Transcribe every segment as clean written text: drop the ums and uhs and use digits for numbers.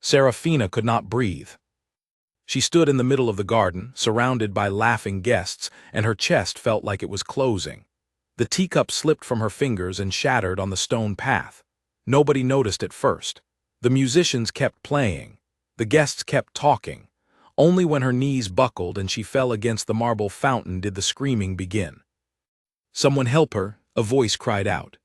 Serafina could not breathe. She stood in the middle of the garden, surrounded by laughing guests, and her chest felt like it was closing. The teacup slipped from her fingers and shattered on the stone path. Nobody noticed at first. The musicians kept playing. The guests kept talking. Only when her knees buckled and she fell against the marble fountain did the screaming begin. "Someone help her," a voice cried out.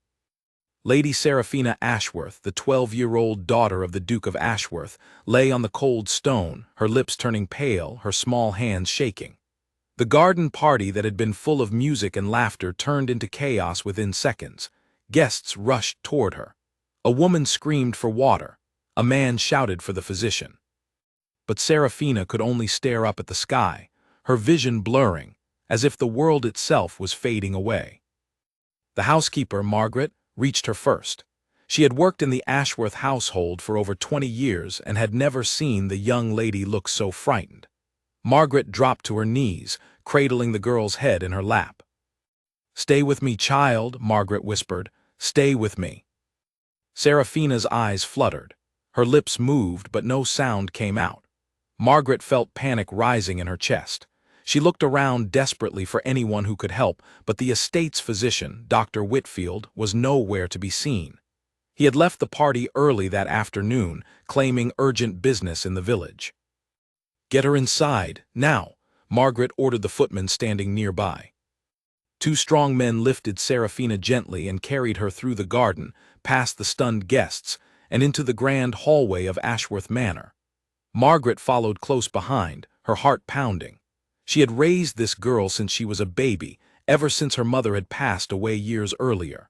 Lady Serafina Ashworth, the 12-year-old daughter of the Duke of Ashworth, lay on the cold stone, her lips turning pale, her small hands shaking. The garden party that had been full of music and laughter turned into chaos within seconds. Guests rushed toward her. A woman screamed for water. A man shouted for the physician. But Serafina could only stare up at the sky, her vision blurring, as if the world itself was fading away. The housekeeper, Margaret, reached her first. She had worked in the Ashworth household for over 20 years and had never seen the young lady look so frightened. Margaret dropped to her knees, cradling the girl's head in her lap. "Stay with me, child," Margaret whispered. "Stay with me." Serafina's eyes fluttered. Her lips moved, but no sound came out. Margaret felt panic rising in her chest. She looked around desperately for anyone who could help, but the estate's physician, Dr. Whitfield, was nowhere to be seen. He had left the party early that afternoon, claiming urgent business in the village. "Get her inside, now," Margaret ordered the footman standing nearby. Two strong men lifted Serafina gently and carried her through the garden, past the stunned guests, and into the grand hallway of Ashworth Manor. Margaret followed close behind, her heart pounding. She had raised this girl since she was a baby, ever since her mother had passed away years earlier.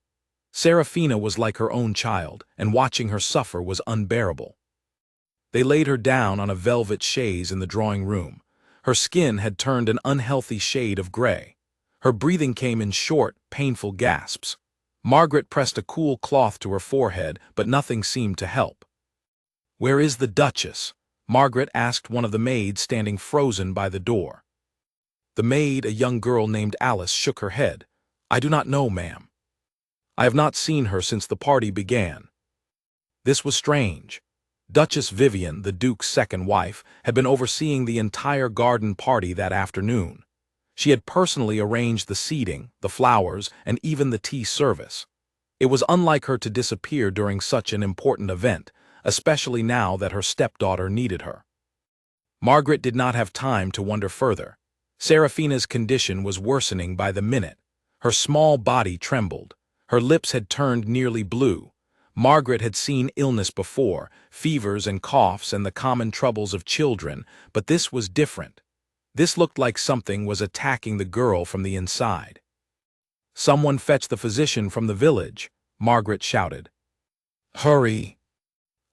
Serafina was like her own child, and watching her suffer was unbearable. They laid her down on a velvet chaise in the drawing room. Her skin had turned an unhealthy shade of gray. Her breathing came in short, painful gasps. Margaret pressed a cool cloth to her forehead, but nothing seemed to help. "Where is the Duchess?" Margaret asked one of the maids standing frozen by the door. The maid, a young girl named Alice, shook her head. "I do not know, ma'am. I have not seen her since the party began." This was strange. Duchess Vivian, the Duke's second wife, had been overseeing the entire garden party that afternoon. She had personally arranged the seating, the flowers, and even the tea service. It was unlike her to disappear during such an important event, especially now that her stepdaughter needed her. Margaret did not have time to wonder further. Serafina's condition was worsening by the minute. Her small body trembled. Her lips had turned nearly blue. Margaret had seen illness before, fevers and coughs and the common troubles of children, but this was different. This looked like something was attacking the girl from the inside. "Someone fetch the physician from the village," Margaret shouted. "Hurry!"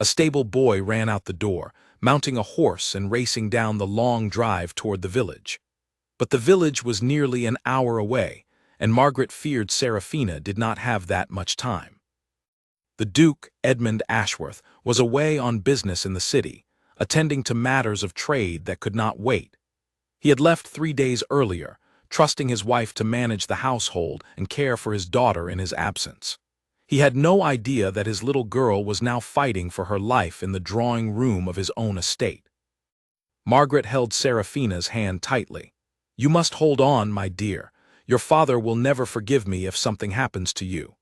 A stable boy ran out the door, mounting a horse and racing down the long drive toward the village. But the village was nearly an hour away, and Margaret feared Serafina did not have that much time. The Duke, Edmund Ashworth, was away on business in the city, attending to matters of trade that could not wait. He had left 3 days earlier, trusting his wife to manage the household and care for his daughter in his absence. He had no idea that his little girl was now fighting for her life in the drawing room of his own estate. Margaret held Serafina's hand tightly. "You must hold on, my dear. Your father will never forgive me if something happens to you."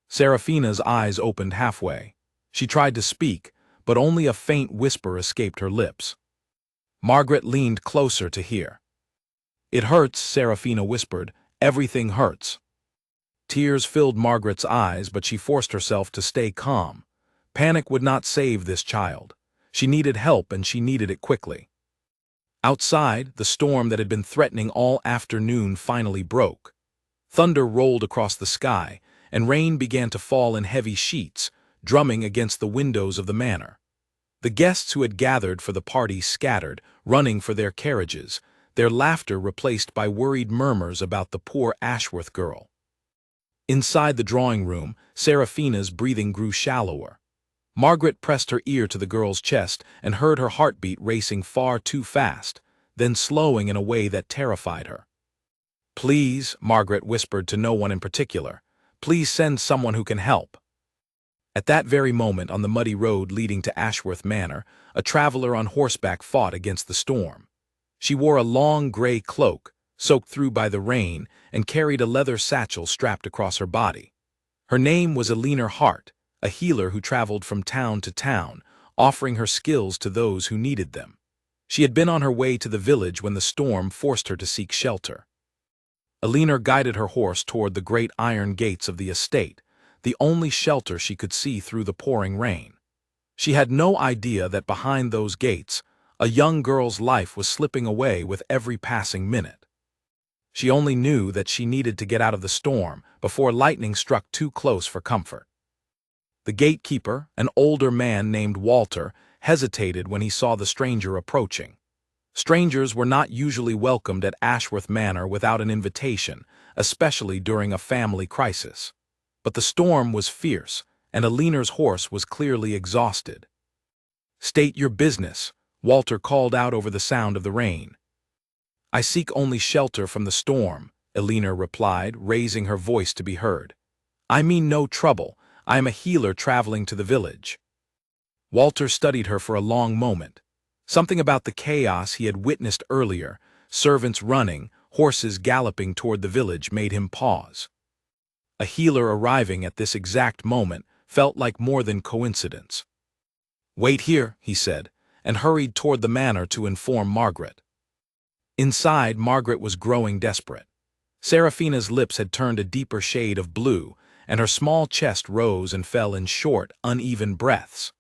Serafina's eyes opened halfway. She tried to speak, but only a faint whisper escaped her lips. Margaret leaned closer to hear. "It hurts," Serafina whispered. "Everything hurts." Tears filled Margaret's eyes, but she forced herself to stay calm. Panic would not save this child. She needed help, and she needed it quickly. Outside, the storm that had been threatening all afternoon finally broke. Thunder rolled across the sky, and rain began to fall in heavy sheets, drumming against the windows of the manor. The guests who had gathered for the party scattered, running for their carriages, their laughter replaced by worried murmurs about the poor Ashworth girl. Inside the drawing room, Serafina's breathing grew shallower. Margaret pressed her ear to the girl's chest and heard her heartbeat racing far too fast, then slowing in a way that terrified her. "Please," Margaret whispered to no one in particular, "please send someone who can help." At that very moment, on the muddy road leading to Ashworth Manor, a traveler on horseback fought against the storm. She wore a long gray cloak, soaked through by the rain, and carried a leather satchel strapped across her body. Her name was Eleanor Hart, a healer who traveled from town to town, offering her skills to those who needed them. She had been on her way to the village when the storm forced her to seek shelter. Eleanor guided her horse toward the great iron gates of the estate, the only shelter she could see through the pouring rain. She had no idea that behind those gates, a young girl's life was slipping away with every passing minute. She only knew that she needed to get out of the storm before lightning struck too close for comfort. The gatekeeper, an older man named Walter, hesitated when he saw the stranger approaching. Strangers were not usually welcomed at Ashworth Manor without an invitation, especially during a family crisis. But the storm was fierce, and Eleanor's horse was clearly exhausted. "State your business," Walter called out over the sound of the rain. "I seek only shelter from the storm," Eleanor replied, raising her voice to be heard. "I mean no trouble. I am a healer traveling to the village." Walter studied her for a long moment. Something about the chaos he had witnessed earlier, servants running, horses galloping toward the village, made him pause. A healer arriving at this exact moment felt like more than coincidence. "Wait here," he said, and hurried toward the manor to inform Margaret. Inside, Margaret was growing desperate. Seraphina's lips had turned a deeper shade of blue, and her small chest rose and fell in short, uneven breaths.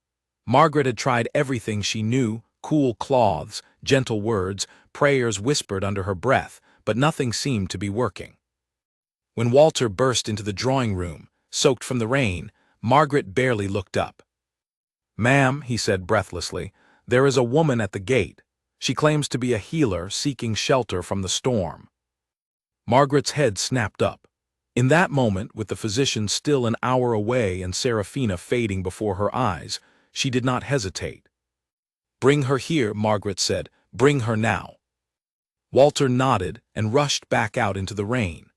Margaret had tried everything she knew: cool cloths, gentle words, prayers whispered under her breath, but nothing seemed to be working. When Walter burst into the drawing room, soaked from the rain, Margaret barely looked up. "Ma'am," he said breathlessly, "there is a woman at the gate. She claims to be a healer seeking shelter from the storm." Margaret's head snapped up. In that moment, with the physician still an hour away and Seraphina fading before her eyes, she did not hesitate. "Bring her here," Margaret said. "Bring her now." Walter nodded and rushed back out into the rain.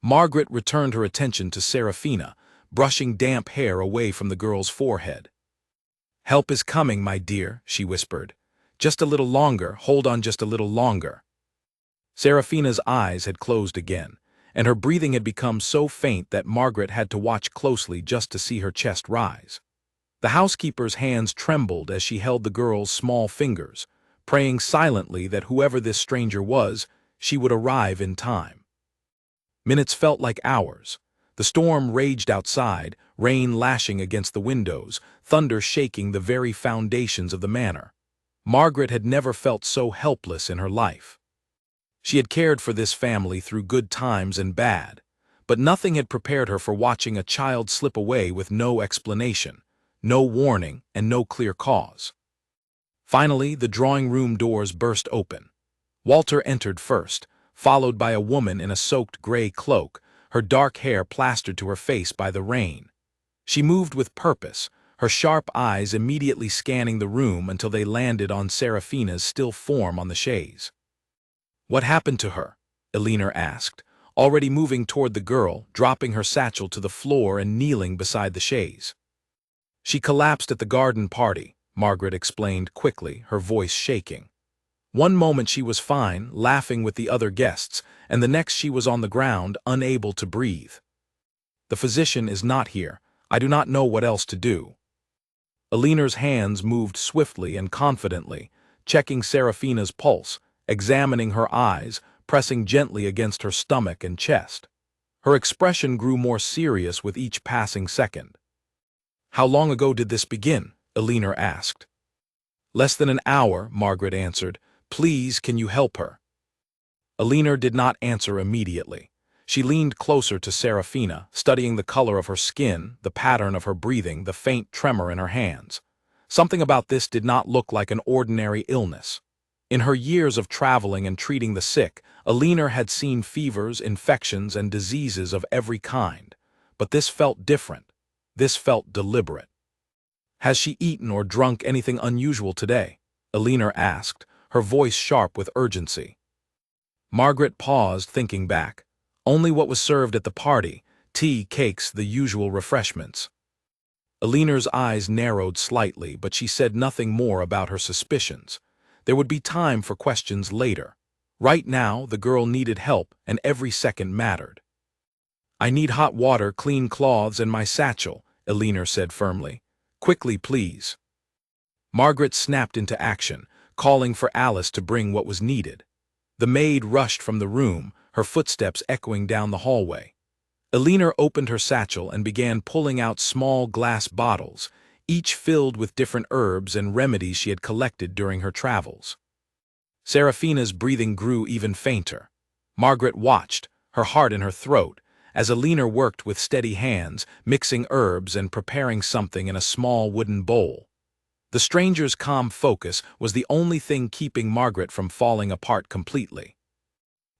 Margaret returned her attention to Seraphina, brushing damp hair away from the girl's forehead. "Help is coming, my dear," she whispered. "Just a little longer, hold on just a little longer." Seraphina's eyes had closed again, and her breathing had become so faint that Margaret had to watch closely just to see her chest rise. The housekeeper's hands trembled as she held the girl's small fingers, praying silently that whoever this stranger was, she would arrive in time. Minutes felt like hours. The storm raged outside, rain lashing against the windows, thunder shaking the very foundations of the manor. Margaret had never felt so helpless in her life. She had cared for this family through good times and bad, but nothing had prepared her for watching a child slip away with no explanation, no warning, and no clear cause. Finally, the drawing-room doors burst open. Walter entered first, followed by a woman in a soaked gray cloak, her dark hair plastered to her face by the rain. She moved with purpose, her sharp eyes immediately scanning the room until they landed on Seraphina's still form on the chaise. "What happened to her?" Eleanor asked, already moving toward the girl, dropping her satchel to the floor and kneeling beside the chaise. "She collapsed at the garden party," Margaret explained quickly, her voice shaking. "One moment she was fine, laughing with the other guests, and the next she was on the ground, unable to breathe. The physician is not here. I do not know what else to do." Eleanor's hands moved swiftly and confidently, checking Seraphina's pulse, examining her eyes, pressing gently against her stomach and chest. Her expression grew more serious with each passing second. "How long ago did this begin?" Eleanor asked. "Less than an hour," Margaret answered. "Please, can you help her?" Eleanor did not answer immediately. She leaned closer to Seraphina, studying the color of her skin, the pattern of her breathing, the faint tremor in her hands. Something about this did not look like an ordinary illness. In her years of traveling and treating the sick, Eleanor had seen fevers, infections, and diseases of every kind. But this felt different. This felt deliberate. "Has she eaten or drunk anything unusual today?" Eleanor asked, her voice sharp with urgency. Margaret paused, thinking back. Only what was served at the party: tea, cakes, the usual refreshments. Eleanor's eyes narrowed slightly, but she said nothing more about her suspicions. There would be time for questions later. Right now, the girl needed help, and every second mattered. "I need hot water, clean cloths, and my satchel," Eleanor said firmly. "Quickly, please." Margaret snapped into action, calling for Alice to bring what was needed. The maid rushed from the room, her footsteps echoing down the hallway. Eleanor opened her satchel and began pulling out small glass bottles, each filled with different herbs and remedies she had collected during her travels. Seraphina's breathing grew even fainter. Margaret watched, her heart in her throat, as Eleanor worked with steady hands, mixing herbs and preparing something in a small wooden bowl. The stranger's calm focus was the only thing keeping Margaret from falling apart completely.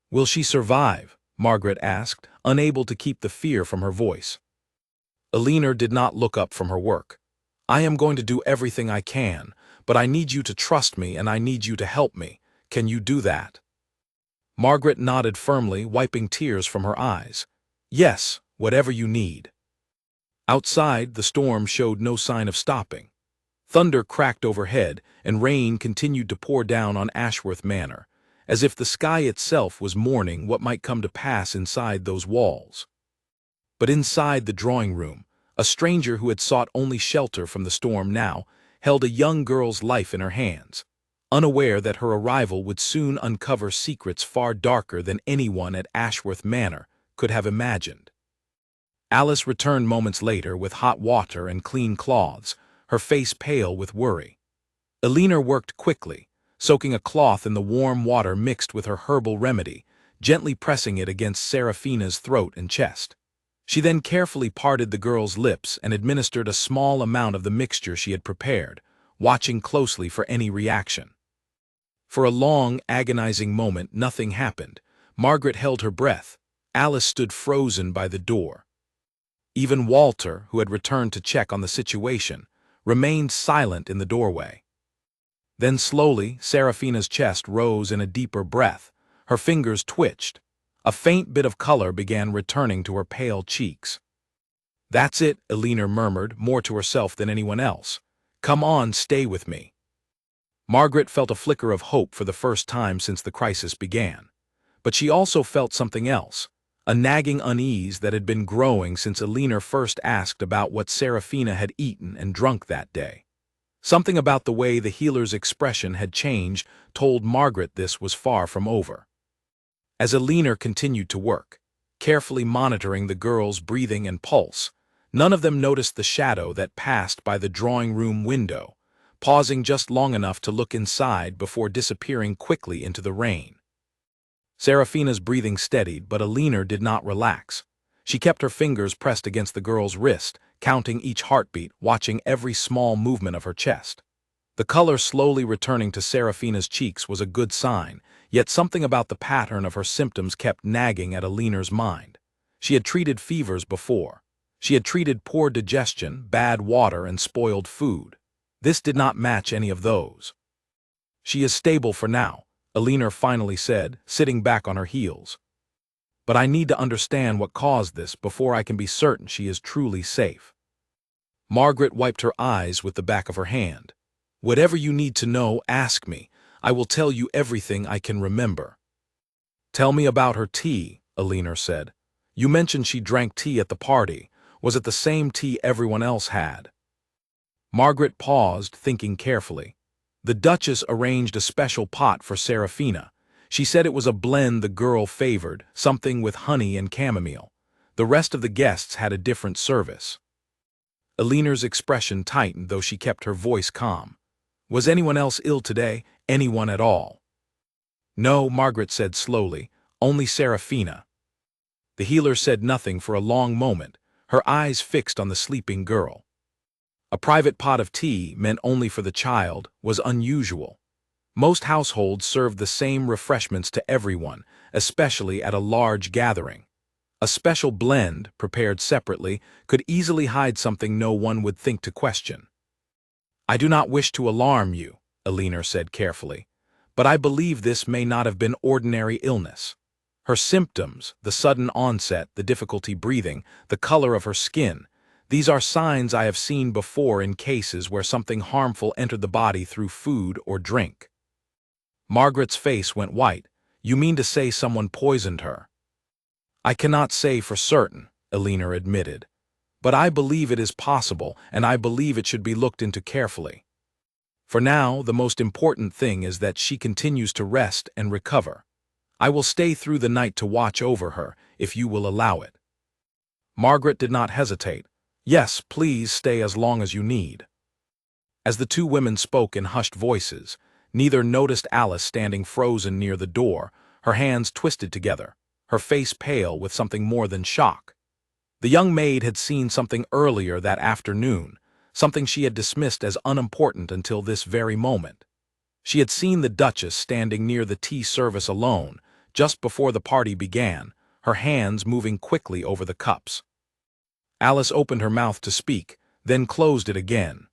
"Will she survive?" Margaret asked, unable to keep the fear from her voice. Eleanor did not look up from her work. "I am going to do everything I can, but I need you to trust me and I need you to help me. Can you do that?" Margaret nodded firmly, wiping tears from her eyes. "Yes, whatever you need." Outside, the storm showed no sign of stopping. Thunder cracked overhead, and rain continued to pour down on Ashworth Manor, as if the sky itself was mourning what might come to pass inside those walls. But inside the drawing room, a stranger who had sought only shelter from the storm now held a young girl's life in her hands, unaware that her arrival would soon uncover secrets far darker than anyone at Ashworth Manor could have imagined. Alice returned moments later with hot water and clean cloths, her face pale with worry. Eleanor worked quickly, soaking a cloth in the warm water mixed with her herbal remedy, gently pressing it against Seraphina's throat and chest. She then carefully parted the girl's lips and administered a small amount of the mixture she had prepared, watching closely for any reaction. For a long, agonizing moment, nothing happened. Margaret held her breath. Alice stood frozen by the door. Even Walter, who had returned to check on the situation, remained silent in the doorway. Then slowly, Seraphina's chest rose in a deeper breath. Her fingers twitched. A faint bit of color began returning to her pale cheeks. "That's it," Eleanor murmured, more to herself than anyone else. "Come on, stay with me." Margaret felt a flicker of hope for the first time since the crisis began. But she also felt something else, a nagging unease that had been growing since Eleanor first asked about what Seraphina had eaten and drunk that day. Something about the way the healer's expression had changed told Margaret this was far from over. As Eleanor continued to work, carefully monitoring the girl's breathing and pulse, none of them noticed the shadow that passed by the drawing room window, pausing just long enough to look inside before disappearing quickly into the rain. Seraphina's breathing steadied, but Eleanor did not relax. She kept her fingers pressed against the girl's wrist, counting each heartbeat, watching every small movement of her chest. The color slowly returning to Seraphina's cheeks was a good sign, yet something about the pattern of her symptoms kept nagging at Eleanor's mind. She had treated fevers before. She had treated poor digestion, bad water, and spoiled food. This did not match any of those. "She is stable for now," Eleanor finally said, sitting back on her heels. "But I need to understand what caused this before I can be certain she is truly safe." Margaret wiped her eyes with the back of her hand. "Whatever you need to know, ask me. I will tell you everything I can remember." "Tell me about her tea," Eleanor said. "You mentioned she drank tea at the party. Was it the same tea everyone else had?" Margaret paused, thinking carefully. The Duchess arranged a special pot for Seraphina. She said it was a blend the girl favored, something with honey and chamomile. The rest of the guests had a different service. Eleanor's expression tightened, though she kept her voice calm. "Was anyone else ill today? Anyone at all?" "No," Margaret said slowly, "only Seraphina." The healer said nothing for a long moment, her eyes fixed on the sleeping girl. A private pot of tea, meant only for the child, was unusual. Most households served the same refreshments to everyone, especially at a large gathering. A special blend, prepared separately, could easily hide something no one would think to question. "I do not wish to alarm you," Eleanor said carefully, "but I believe this may not have been ordinary illness. Her symptoms, the sudden onset, the difficulty breathing, the color of her skin, These are signs I have seen before in cases where something harmful entered the body through food or drink. Margaret's face went white. You mean to say someone poisoned her? I cannot say for certain, Eleanor admitted. But I believe it is possible, and I believe it should be looked into carefully. For now, the most important thing is that she continues to rest and recover. I will stay through the night to watch over her, if you will allow it. Margaret did not hesitate. Yes, please stay as long as you need. As the two women spoke in hushed voices, neither noticed Alice standing frozen near the door, her hands twisted together, her face pale with something more than shock. The young maid had seen something earlier that afternoon, something she had dismissed as unimportant until this very moment. She had seen the Duchess standing near the tea service alone, just before the party began, her hands moving quickly over the cups. Alice opened her mouth to speak, then closed it again.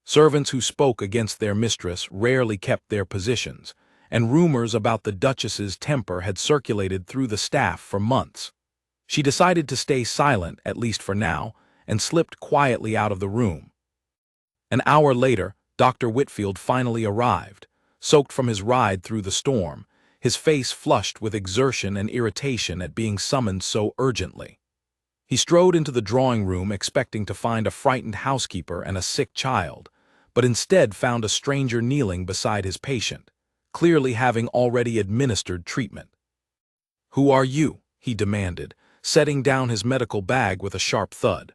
Servants who spoke against their mistress rarely kept their positions, and rumors about the Duchess's temper had circulated through the staff for months. She decided to stay silent, at least for now, and slipped quietly out of the room. An hour later, Dr. Whitfield finally arrived, soaked from his ride through the storm, his face flushed with exertion and irritation at being summoned so urgently. He strode into the drawing room expecting to find a frightened housekeeper and a sick child, but instead found a stranger kneeling beside his patient, clearly having already administered treatment. "Who are you?" he demanded, setting down his medical bag with a sharp thud.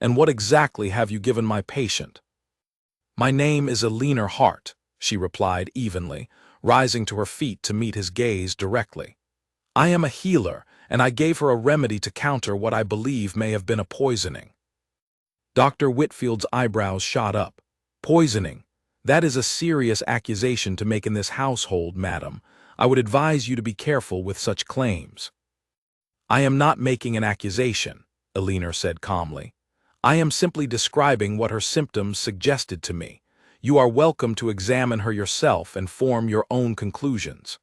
"And what exactly have you given my patient?" "My name is Eleanor Hart," she replied evenly, rising to her feet to meet his gaze directly. "I am a healer, and I gave her a remedy to counter what I believe may have been a poisoning." Dr. Whitfield's eyebrows shot up. "Poisoning? That is a serious accusation to make in this household, madam. I would advise you to be careful with such claims." "I am not making an accusation," Eleanor said calmly. "I am simply describing what her symptoms suggested to me. You are welcome to examine her yourself and form your own conclusions."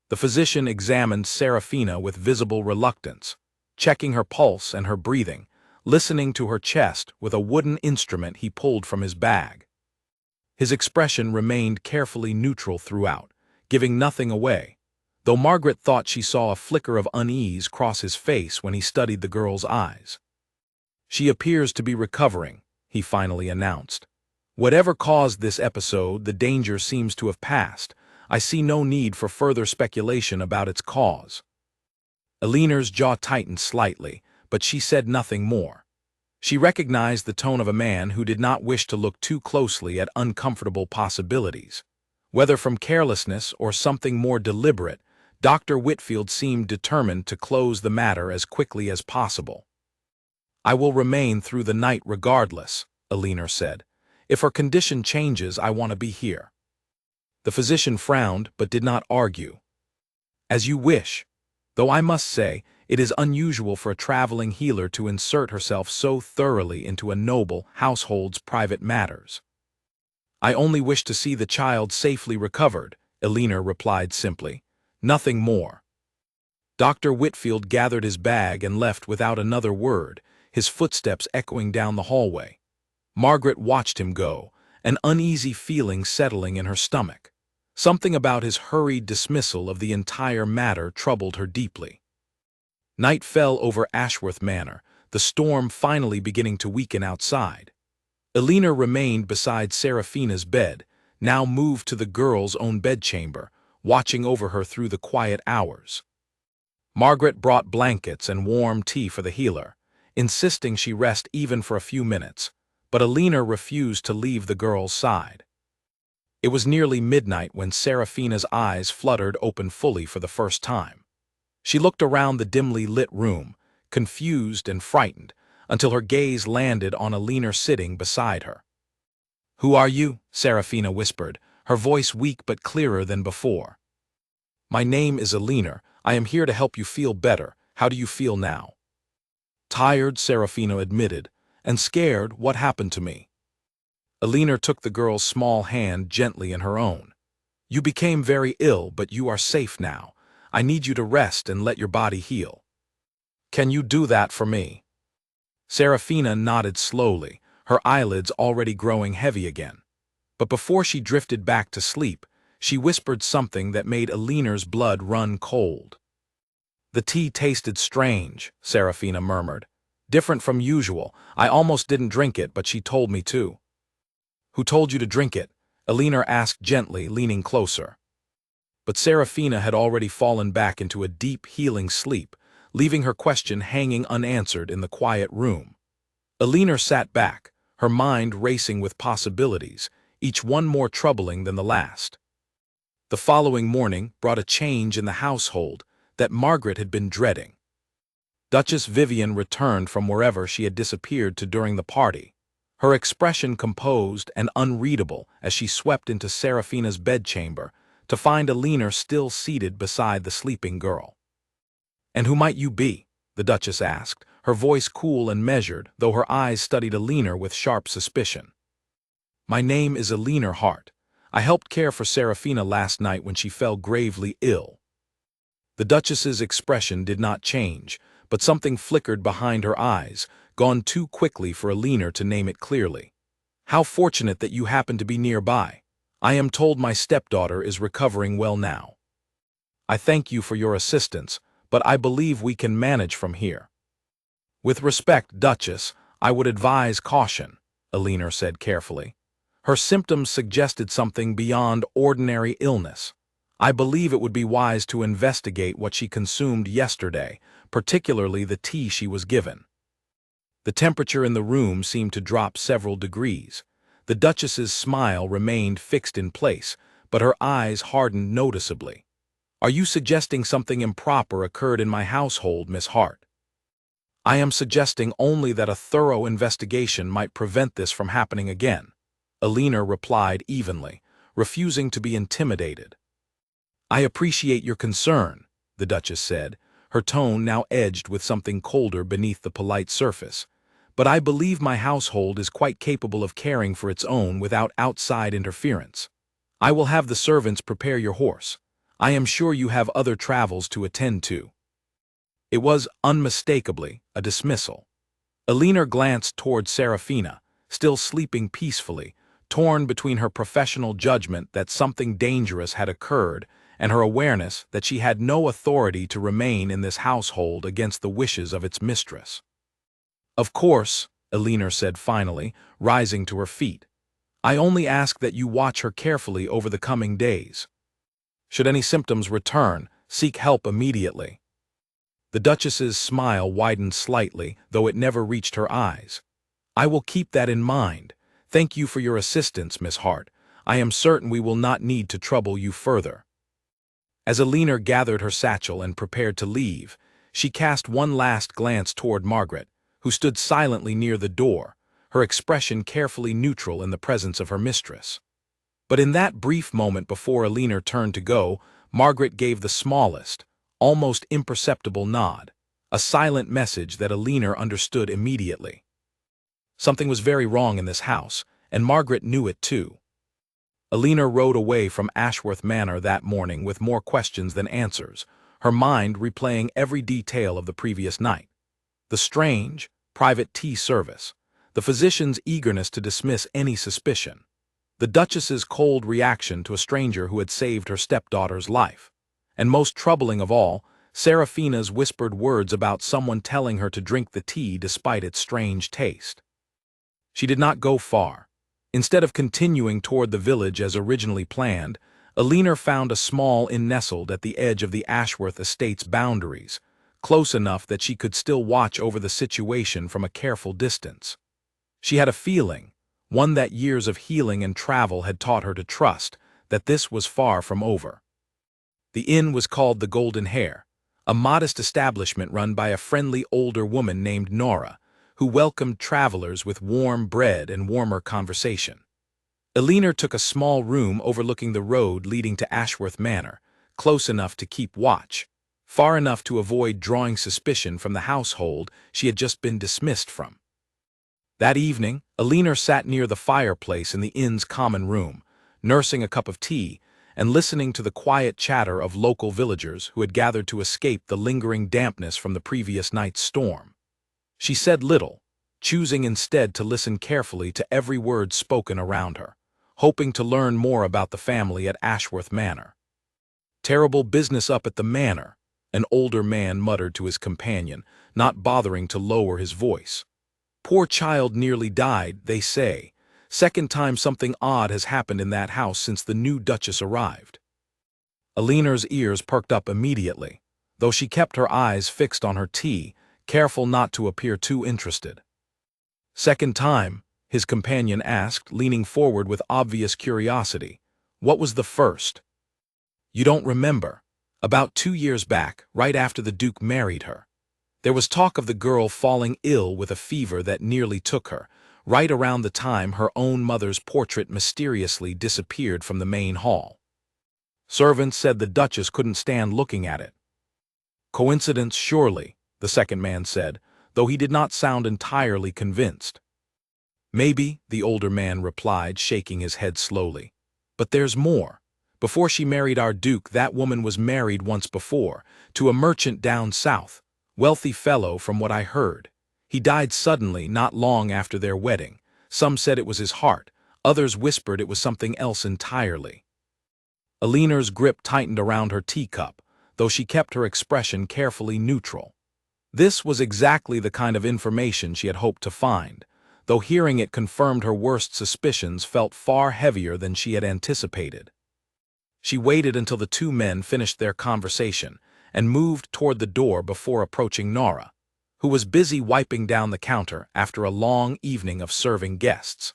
The physician examined Seraphina with visible reluctance, checking her pulse and her breathing, listening to her chest with a wooden instrument he pulled from his bag. His expression remained carefully neutral throughout, giving nothing away, though Margaret thought she saw a flicker of unease cross his face when he studied the girl's eyes. "She appears to be recovering," he finally announced. "Whatever caused this episode, the danger seems to have passed. I see no need for further speculation about its cause." Eleanor's jaw tightened slightly, but she said nothing more. She recognized the tone of a man who did not wish to look too closely at uncomfortable possibilities. Whether from carelessness or something more deliberate, Dr. Whitfield seemed determined to close the matter as quickly as possible. "I will remain through the night regardless," Eleanor said. "If her condition changes, I want to be here." The physician frowned but did not argue. "As you wish, though I must say, it is unusual for a traveling healer to insert herself so thoroughly into a noble household's private matters." "I only wish to see the child safely recovered," Eleanor replied simply. "Nothing more." Dr. Whitfield gathered his bag and left without another word, his footsteps echoing down the hallway. Margaret watched him go, an uneasy feeling settling in her stomach. Something about his hurried dismissal of the entire matter troubled her deeply. Night fell over Ashworth Manor, the storm finally beginning to weaken outside. Eleanor remained beside Seraphina's bed, now moved to the girl's own bedchamber, watching over her through the quiet hours. Margaret brought blankets and warm tea for the healer, insisting she rest even for a few minutes, but Eleanor refused to leave the girl's side. It was nearly midnight when Seraphina's eyes fluttered open fully for the first time. She looked around the dimly lit room, confused and frightened, until her gaze landed on Eleanor sitting beside her. "Who are you?" Seraphina whispered, her voice weak but clearer than before. "My name is Eleanor. I am here to help you feel better. How do you feel now?" "Tired," Seraphina admitted, "and scared. What happened to me?" Eleanor took the girl's small hand gently in her own. "You became very ill, but you are safe now. I need you to rest and let your body heal." "Can you do that for me?" Serafina nodded slowly, her eyelids already growing heavy again. But before she drifted back to sleep, she whispered something that made Alina's blood run cold. "The tea tasted strange," Serafina murmured. "Different from usual. I almost didn't drink it, but she told me to." "Who told you to drink it?" Alina asked gently, leaning closer. But Serafina had already fallen back into a deep, healing sleep, leaving her question hanging unanswered in the quiet room. Alina sat back, her mind racing with possibilities, each one more troubling than the last. The following morning brought a change in the household that Margaret had been dreading. Duchess Vivian returned from wherever she had disappeared to during the party, her expression composed and unreadable as she swept into Serafina's bedchamber to find Alina still seated beside the sleeping girl. "And who might you be?" the Duchess asked, her voice cool and measured, though her eyes studied Alina with sharp suspicion. "My name is Alina Hart. I helped care for Serafina last night when she fell gravely ill." The Duchess's expression did not change, but something flickered behind her eyes, gone too quickly for Alina to name it clearly. "How fortunate that you happen to be nearby. I am told my stepdaughter is recovering well now. I thank you for your assistance, but I believe we can manage from here." "With respect, Duchess, I would advise caution," Alina said carefully. Her symptoms suggested something beyond ordinary illness. "I believe it would be wise to investigate what she consumed yesterday, particularly the tea she was given." The temperature in the room seemed to drop several degrees. The Duchess's smile remained fixed in place, but her eyes hardened noticeably. "Are you suggesting something improper occurred in my household, Miss Hart?" "I am suggesting only that a thorough investigation might prevent this from happening again," Alina replied evenly, refusing to be intimidated. "I appreciate your concern," the Duchess said, her tone now edged with something colder beneath the polite surface. "But I believe my household is quite capable of caring for its own without outside interference. I will have the servants prepare your horse. I am sure you have other travels to attend to." It was, unmistakably, a dismissal. Alina glanced toward Serafina, still sleeping peacefully, torn between her professional judgment that something dangerous had occurred and her awareness that she had no authority to remain in this household against the wishes of its mistress. "Of course," Alina said finally, rising to her feet. "I only ask that you watch her carefully over the coming days. Should any symptoms return, seek help immediately." The Duchess's smile widened slightly, though it never reached her eyes. "I will keep that in mind. Thank you for your assistance, Miss Hart. I am certain we will not need to trouble you further." As Alina gathered her satchel and prepared to leave, she cast one last glance toward Margaret, who stood silently near the door, her expression carefully neutral in the presence of her mistress. But in that brief moment before Alina turned to go, Margaret gave the smallest, almost imperceptible nod, a silent message that Alina understood immediately. Something was very wrong in this house, and Margaret knew it too. Alina rode away from Ashworth Manor that morning with more questions than answers, her mind replaying every detail of the previous night. The strange, private tea service, the physician's eagerness to dismiss any suspicion, the Duchess's cold reaction to a stranger who had saved her stepdaughter's life, and most troubling of all, Serafina's whispered words about someone telling her to drink the tea despite its strange taste. She did not go far. Instead of continuing toward the village as originally planned, Alina found a small inn nestled at the edge of the Ashworth estate's boundaries, close enough that she could still watch over the situation from a careful distance. She had a feeling, one that years of healing and travel had taught her to trust, that this was far from over. The inn was called the Golden Hare, a modest establishment run by a friendly older woman named Nora, who welcomed travelers with warm bread and warmer conversation. Alina took a small room overlooking the road leading to Ashworth Manor, close enough to keep watch, far enough to avoid drawing suspicion from the household she had just been dismissed from. That evening, Alina sat near the fireplace in the inn's common room, nursing a cup of tea and listening to the quiet chatter of local villagers who had gathered to escape the lingering dampness from the previous night's storm. She said little, choosing instead to listen carefully to every word spoken around her, hoping to learn more about the family at Ashworth Manor. "Terrible business up at the manor," an older man muttered to his companion, not bothering to lower his voice. "Poor child nearly died, they say. Second time something odd has happened in that house since the new Duchess arrived." Alina's ears perked up immediately, though she kept her eyes fixed on her tea, careful not to appear too interested. "Second time?" his companion asked, leaning forward with obvious curiosity. "What was the first?" "You don't remember. About 2 years back, right after the Duke married her. There was talk of the girl falling ill with a fever that nearly took her, right around the time her own mother's portrait mysteriously disappeared from the main hall. Servants said the Duchess couldn't stand looking at it." "Coincidence, surely," the second man said, though he did not sound entirely convinced. "Maybe," the older man replied, shaking his head slowly. "But there's more. Before she married our Duke, that woman was married once before, to a merchant down south. Wealthy fellow, from what I heard. He died suddenly not long after their wedding. Some said it was his heart, others whispered it was something else entirely." Alina's grip tightened around her teacup, though she kept her expression carefully neutral. This was exactly the kind of information she had hoped to find, though hearing it confirmed her worst suspicions felt far heavier than she had anticipated. She waited until the two men finished their conversation and moved toward the door before approaching Nora, who was busy wiping down the counter after a long evening of serving guests.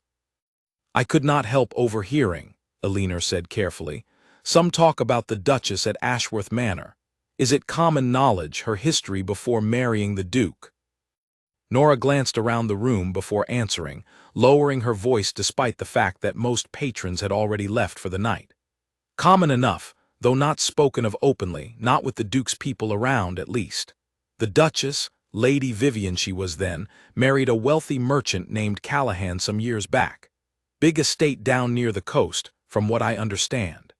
"I could not help overhearing," Alina said carefully, "some talk about the Duchess at Ashworth Manor. Is it common knowledge her history before marrying the Duke?" Nora glanced around the room before answering, lowering her voice despite the fact that most patrons had already left for the night. "Common enough, though not spoken of openly, not with the Duke's people around, at least. The Duchess, Lady Vivian she was then, married a wealthy merchant named Callahan some years back. Big estate down near the coast, from what I understand.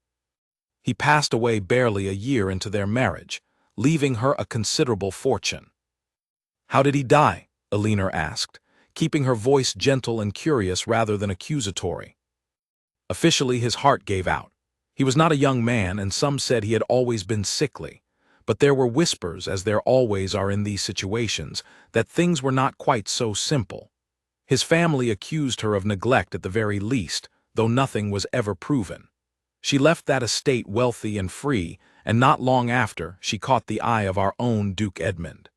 He passed away barely a year into their marriage, leaving her a considerable fortune." "How did he die?" Alina asked, keeping her voice gentle and curious rather than accusatory. "Officially, his heart gave out. He was not a young man, and some said he had always been sickly. But there were whispers, as there always are in these situations, that things were not quite so simple. His family accused her of neglect at the very least, though nothing was ever proven. She left that estate wealthy and free, and not long after, she caught the eye of our own Duke Edmund."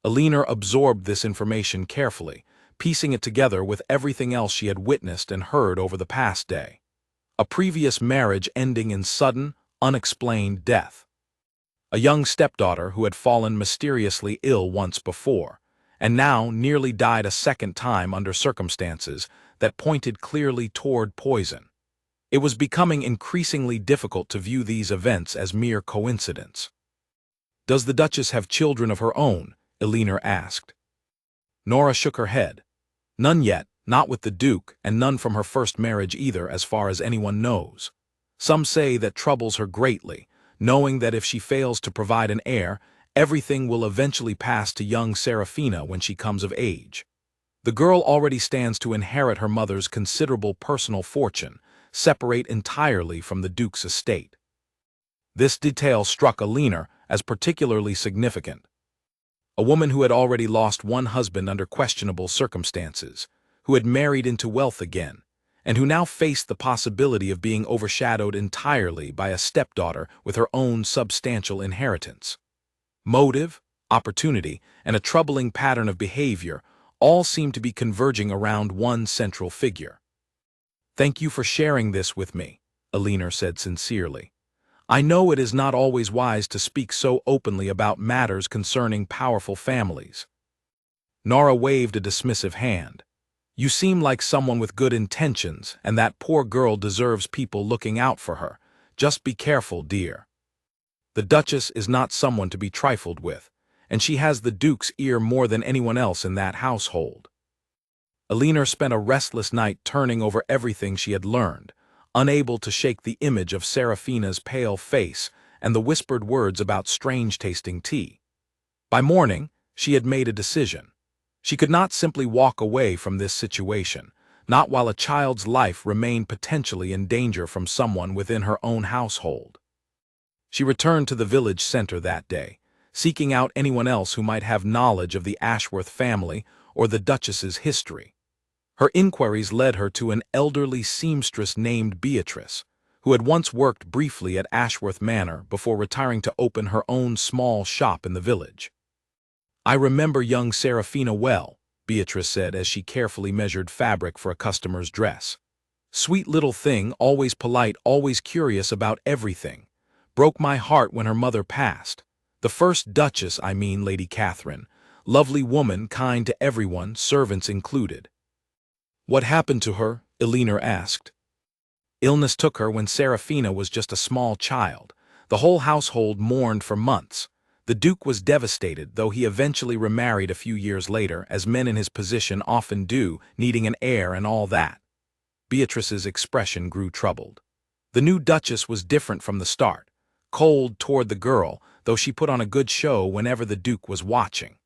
Alina absorbed this information carefully, piecing it together with everything else she had witnessed and heard over the past day. A previous marriage ending in sudden, unexplained death. A young stepdaughter who had fallen mysteriously ill once before, and now nearly died a second time under circumstances that pointed clearly toward poison. It was becoming increasingly difficult to view these events as mere coincidence. "Does the Duchess have children of her own?" Alina asked. Nora shook her head. "None yet, not with the Duke, and none from her first marriage either, as far as anyone knows. Some say that troubles her greatly, knowing that if she fails to provide an heir, everything will eventually pass to young Serafina when she comes of age. The girl already stands to inherit her mother's considerable personal fortune, separate entirely from the Duke's estate." This detail struck Alina as particularly significant. A woman who had already lost one husband under questionable circumstances, who had married into wealth again, and who now faced the possibility of being overshadowed entirely by a stepdaughter with her own substantial inheritance. Motive, opportunity, and a troubling pattern of behavior all seemed to be converging around one central figure. "Thank you for sharing this with me," Alina said sincerely. "I know it is not always wise to speak so openly about matters concerning powerful families." Nora waved a dismissive hand. "You seem like someone with good intentions, and that poor girl deserves people looking out for her. Just be careful, dear. The Duchess is not someone to be trifled with, and she has the Duke's ear more than anyone else in that household." Alina spent a restless night turning over everything she had learned, unable to shake the image of Serafina's pale face and the whispered words about strange-tasting tea. By morning, she had made a decision. She could not simply walk away from this situation, not while a child's life remained potentially in danger from someone within her own household. She returned to the village center that day, seeking out anyone else who might have knowledge of the Ashworth family or the Duchess's history. Her inquiries led her to an elderly seamstress named Beatrice, who had once worked briefly at Ashworth Manor before retiring to open her own small shop in the village. "I remember young Serafina well," Beatrice said as she carefully measured fabric for a customer's dress. "Sweet little thing, always polite, always curious about everything. Broke my heart when her mother passed. The first Duchess, I mean, Lady Catherine. Lovely woman, kind to everyone, servants included." "What happened to her?" Elinor asked. "Illness took her when Serafina was just a small child. The whole household mourned for months. The Duke was devastated, though he eventually remarried a few years later, as men in his position often do, needing an heir and all that." Beatrice's expression grew troubled. The new Duchess was different from the start, cold toward the girl, though she put on a good show whenever the Duke was watching.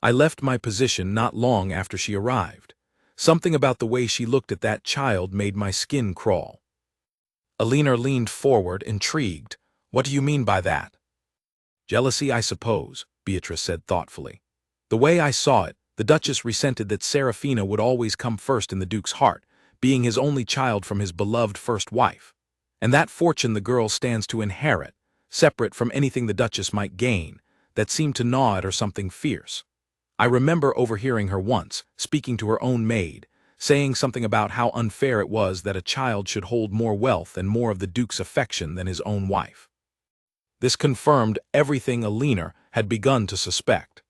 "I left my position not long after she arrived. Something about the way she looked at that child made my skin crawl." Elinor leaned forward, intrigued. "What do you mean by that?" "Jealousy, I suppose," Beatrice said thoughtfully. "The way I saw it, the Duchess resented that Serafina would always come first in the Duke's heart, being his only child from his beloved first wife. And that fortune the girl stands to inherit, separate from anything the Duchess might gain, that seemed to gnaw at her something fierce. I remember overhearing her once, speaking to her own maid, saying something about how unfair it was that a child should hold more wealth and more of the Duke's affection than his own wife." This confirmed everything Elinor had begun to suspect.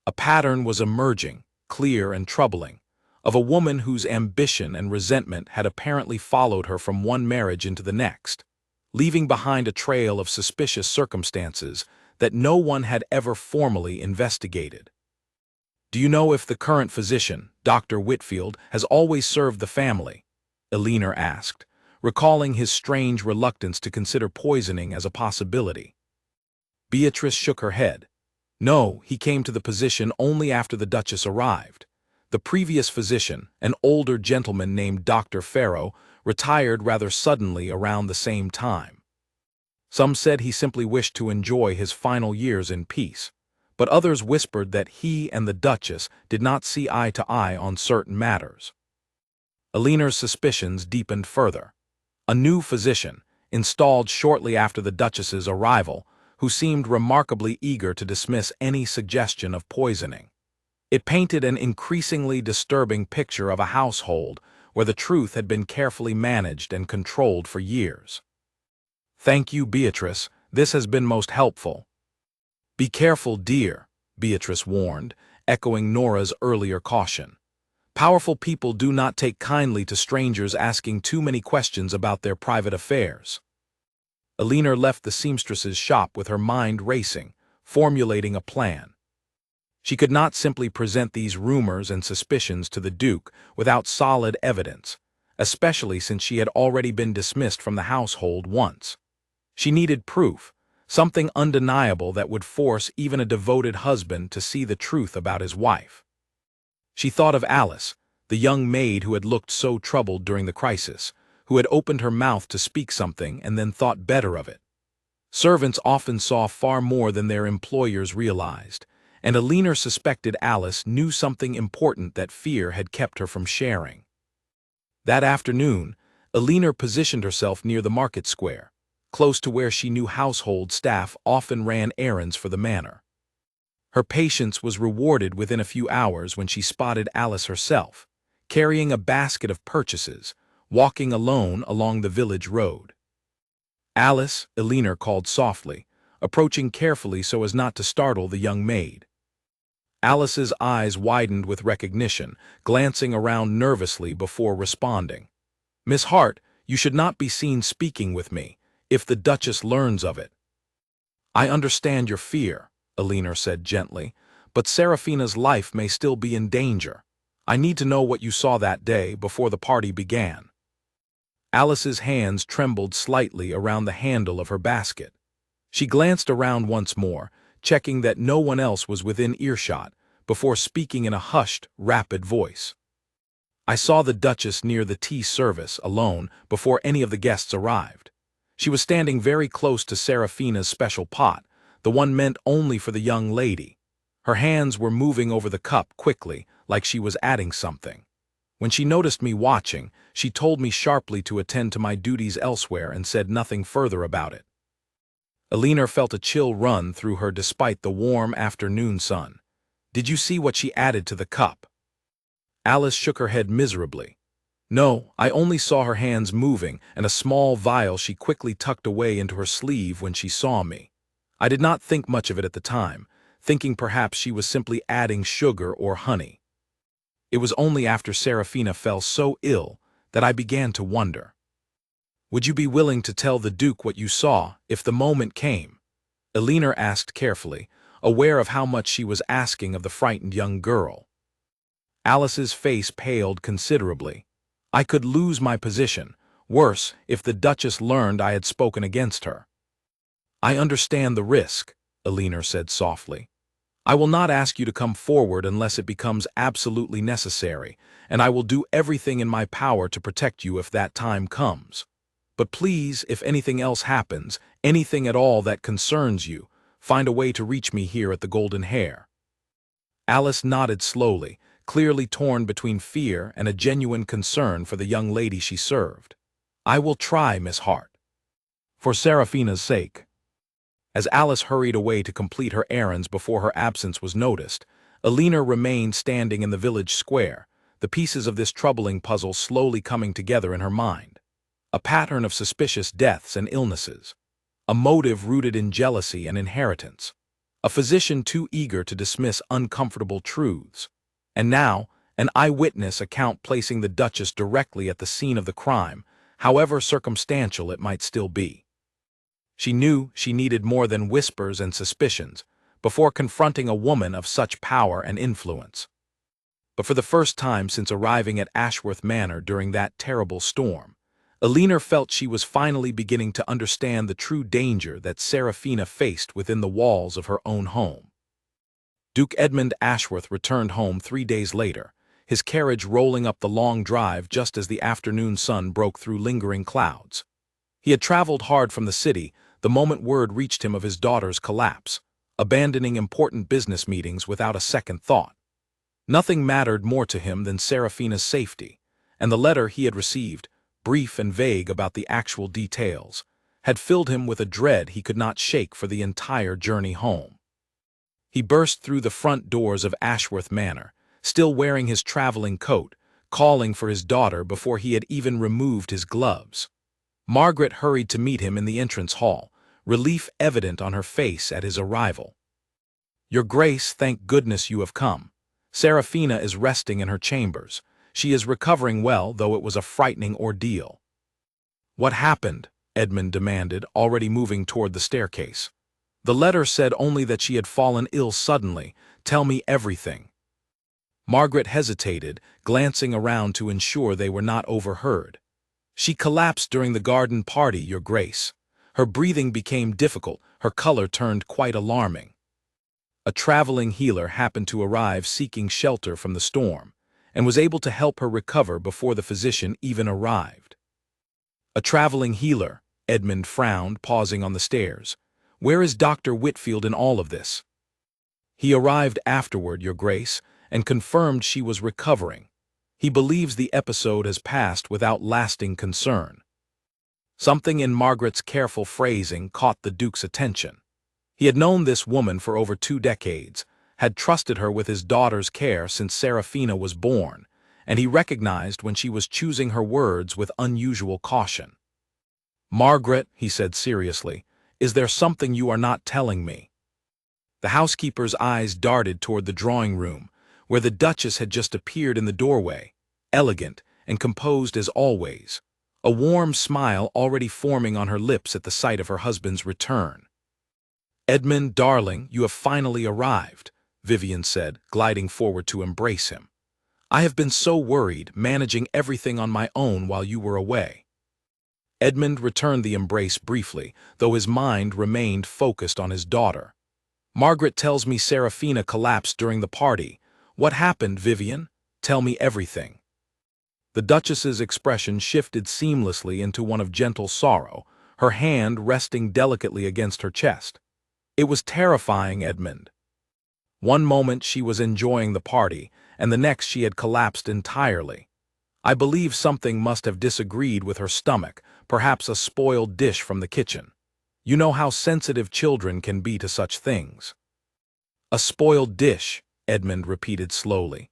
A pattern was emerging, clear and troubling, of a woman whose ambition and resentment had apparently followed her from one marriage into the next, leaving behind a trail of suspicious circumstances that no one had ever formally investigated. "Do you know if the current physician, Dr. Whitfield, has always served the family?" Elinor asked, recalling his strange reluctance to consider poisoning as a possibility. Beatrice shook her head. "No, he came to the position only after the Duchess arrived. The previous physician, an older gentleman named Dr. Farrow, retired rather suddenly around the same time. Some said he simply wished to enjoy his final years in peace, but others whispered that he and the Duchess did not see eye to eye on certain matters." Elinor's suspicions deepened further. A new physician, installed shortly after the Duchess's arrival, who seemed remarkably eager to dismiss any suggestion of poisoning. It painted an increasingly disturbing picture of a household where the truth had been carefully managed and controlled for years. "Thank you, Beatrice. This has been most helpful." "Be careful, dear," Beatrice warned, echoing Nora's earlier caution. "Powerful people do not take kindly to strangers asking too many questions about their private affairs." Elinor left the seamstress's shop with her mind racing, formulating a plan. She could not simply present these rumors and suspicions to the Duke without solid evidence, especially since she had already been dismissed from the household once. She needed proof, something undeniable that would force even a devoted husband to see the truth about his wife. She thought of Alice, the young maid who had looked so troubled during the crisis, who had opened her mouth to speak something and then thought better of it. Servants often saw far more than their employers realized, and Elinor suspected Alice knew something important that fear had kept her from sharing. That afternoon, Elinor positioned herself near the market square, close to where she knew household staff often ran errands for the manor. Her patience was rewarded within a few hours when she spotted Alice herself, carrying a basket of purchases, walking alone along the village road. "Alice," Elinor called softly, approaching carefully so as not to startle the young maid. Alice's eyes widened with recognition, glancing around nervously before responding. "Miss Hart, you should not be seen speaking with me, if the Duchess learns of it." "I understand your fear," Elinor said gently, "but Serafina's life may still be in danger. I need to know what you saw that day before the party began." Alice's hands trembled slightly around the handle of her basket. She glanced around once more, checking that no one else was within earshot, before speaking in a hushed, rapid voice. I saw the Duchess near the tea service, alone, before any of the guests arrived. She was standing very close to Serafina's special pot, the one meant only for the young lady. Her hands were moving over the cup quickly, like she was adding something. When she noticed me watching, she told me sharply to attend to my duties elsewhere and said nothing further about it. Elinor felt a chill run through her despite the warm afternoon sun. Did you see what she added to the cup? Alice shook her head miserably. No, I only saw her hands moving and a small vial she quickly tucked away into her sleeve when she saw me. I did not think much of it at the time, thinking perhaps she was simply adding sugar or honey. It was only after Serafina fell so ill that I began to wonder. Would you be willing to tell the Duke what you saw if the moment came? Elinor asked carefully, aware of how much she was asking of the frightened young girl. Alice's face paled considerably. I could lose my position, worse if the Duchess learned I had spoken against her. I understand the risk, Elinor said softly. I will not ask you to come forward unless it becomes absolutely necessary, and I will do everything in my power to protect you if that time comes. But please, if anything else happens, anything at all that concerns you, find a way to reach me here at the Golden Hare. Alice nodded slowly, clearly torn between fear and a genuine concern for the young lady she served. I will try, Miss Hart. For Serafina's sake. As Alice hurried away to complete her errands before her absence was noticed, Elinor remained standing in the village square, the pieces of this troubling puzzle slowly coming together in her mind. A pattern of suspicious deaths and illnesses. A motive rooted in jealousy and inheritance. A physician too eager to dismiss uncomfortable truths. And now, an eyewitness account placing the Duchess directly at the scene of the crime, however circumstantial it might still be. She knew she needed more than whispers and suspicions before confronting a woman of such power and influence. But for the first time since arriving at Ashworth Manor during that terrible storm, Elinor felt she was finally beginning to understand the true danger that Serafina faced within the walls of her own home. Duke Edmund Ashworth returned home 3 days later, his carriage rolling up the long drive just as the afternoon sun broke through lingering clouds. He had traveled hard from the city the moment word reached him of his daughter's collapse, abandoning important business meetings without a second thought. Nothing mattered more to him than Serafina's safety, and the letter he had received, brief and vague about the actual details, had filled him with a dread he could not shake for the entire journey home. He burst through the front doors of Ashworth Manor, still wearing his traveling coat, calling for his daughter before he had even removed his gloves. Margaret hurried to meet him in the entrance hall, relief evident on her face at his arrival. Your Grace, thank goodness you have come. Serafina is resting in her chambers. She is recovering well, though it was a frightening ordeal. What happened? Edmund demanded, already moving toward the staircase. The letter said only that she had fallen ill suddenly. Tell me everything. Margaret hesitated, glancing around to ensure they were not overheard. She collapsed during the garden party, Your Grace. Her breathing became difficult, her color turned quite alarming. A traveling healer happened to arrive seeking shelter from the storm, and was able to help her recover before the physician even arrived. A traveling healer, Edmund frowned, pausing on the stairs. Where is Dr. Whitfield in all of this? He arrived afterward, Your Grace, and confirmed she was recovering. He believes the episode has passed without lasting concern. Something in Margaret's careful phrasing caught the Duke's attention. He had known this woman for over 2 decades, had trusted her with his daughter's care since Serafina was born, and he recognized when she was choosing her words with unusual caution. Margaret, he said seriously, is there something you are not telling me? The housekeeper's eyes darted toward the drawing room, where the Duchess had just appeared in the doorway, elegant and composed as always, a warm smile already forming on her lips at the sight of her husband's return. Edmund, darling, you have finally arrived, Vivian said, gliding forward to embrace him. I have been so worried, managing everything on my own while you were away. Edmund returned the embrace briefly, though his mind remained focused on his daughter. Margaret tells me Serafina collapsed during the party. What happened, Vivian? Tell me everything. The Duchess's expression shifted seamlessly into one of gentle sorrow, her hand resting delicately against her chest. It was terrifying, Edmund. One moment she was enjoying the party, and the next she had collapsed entirely. I believe something must have disagreed with her stomach, perhaps a spoiled dish from the kitchen. You know how sensitive children can be to such things. A spoiled dish, Edmund repeated slowly.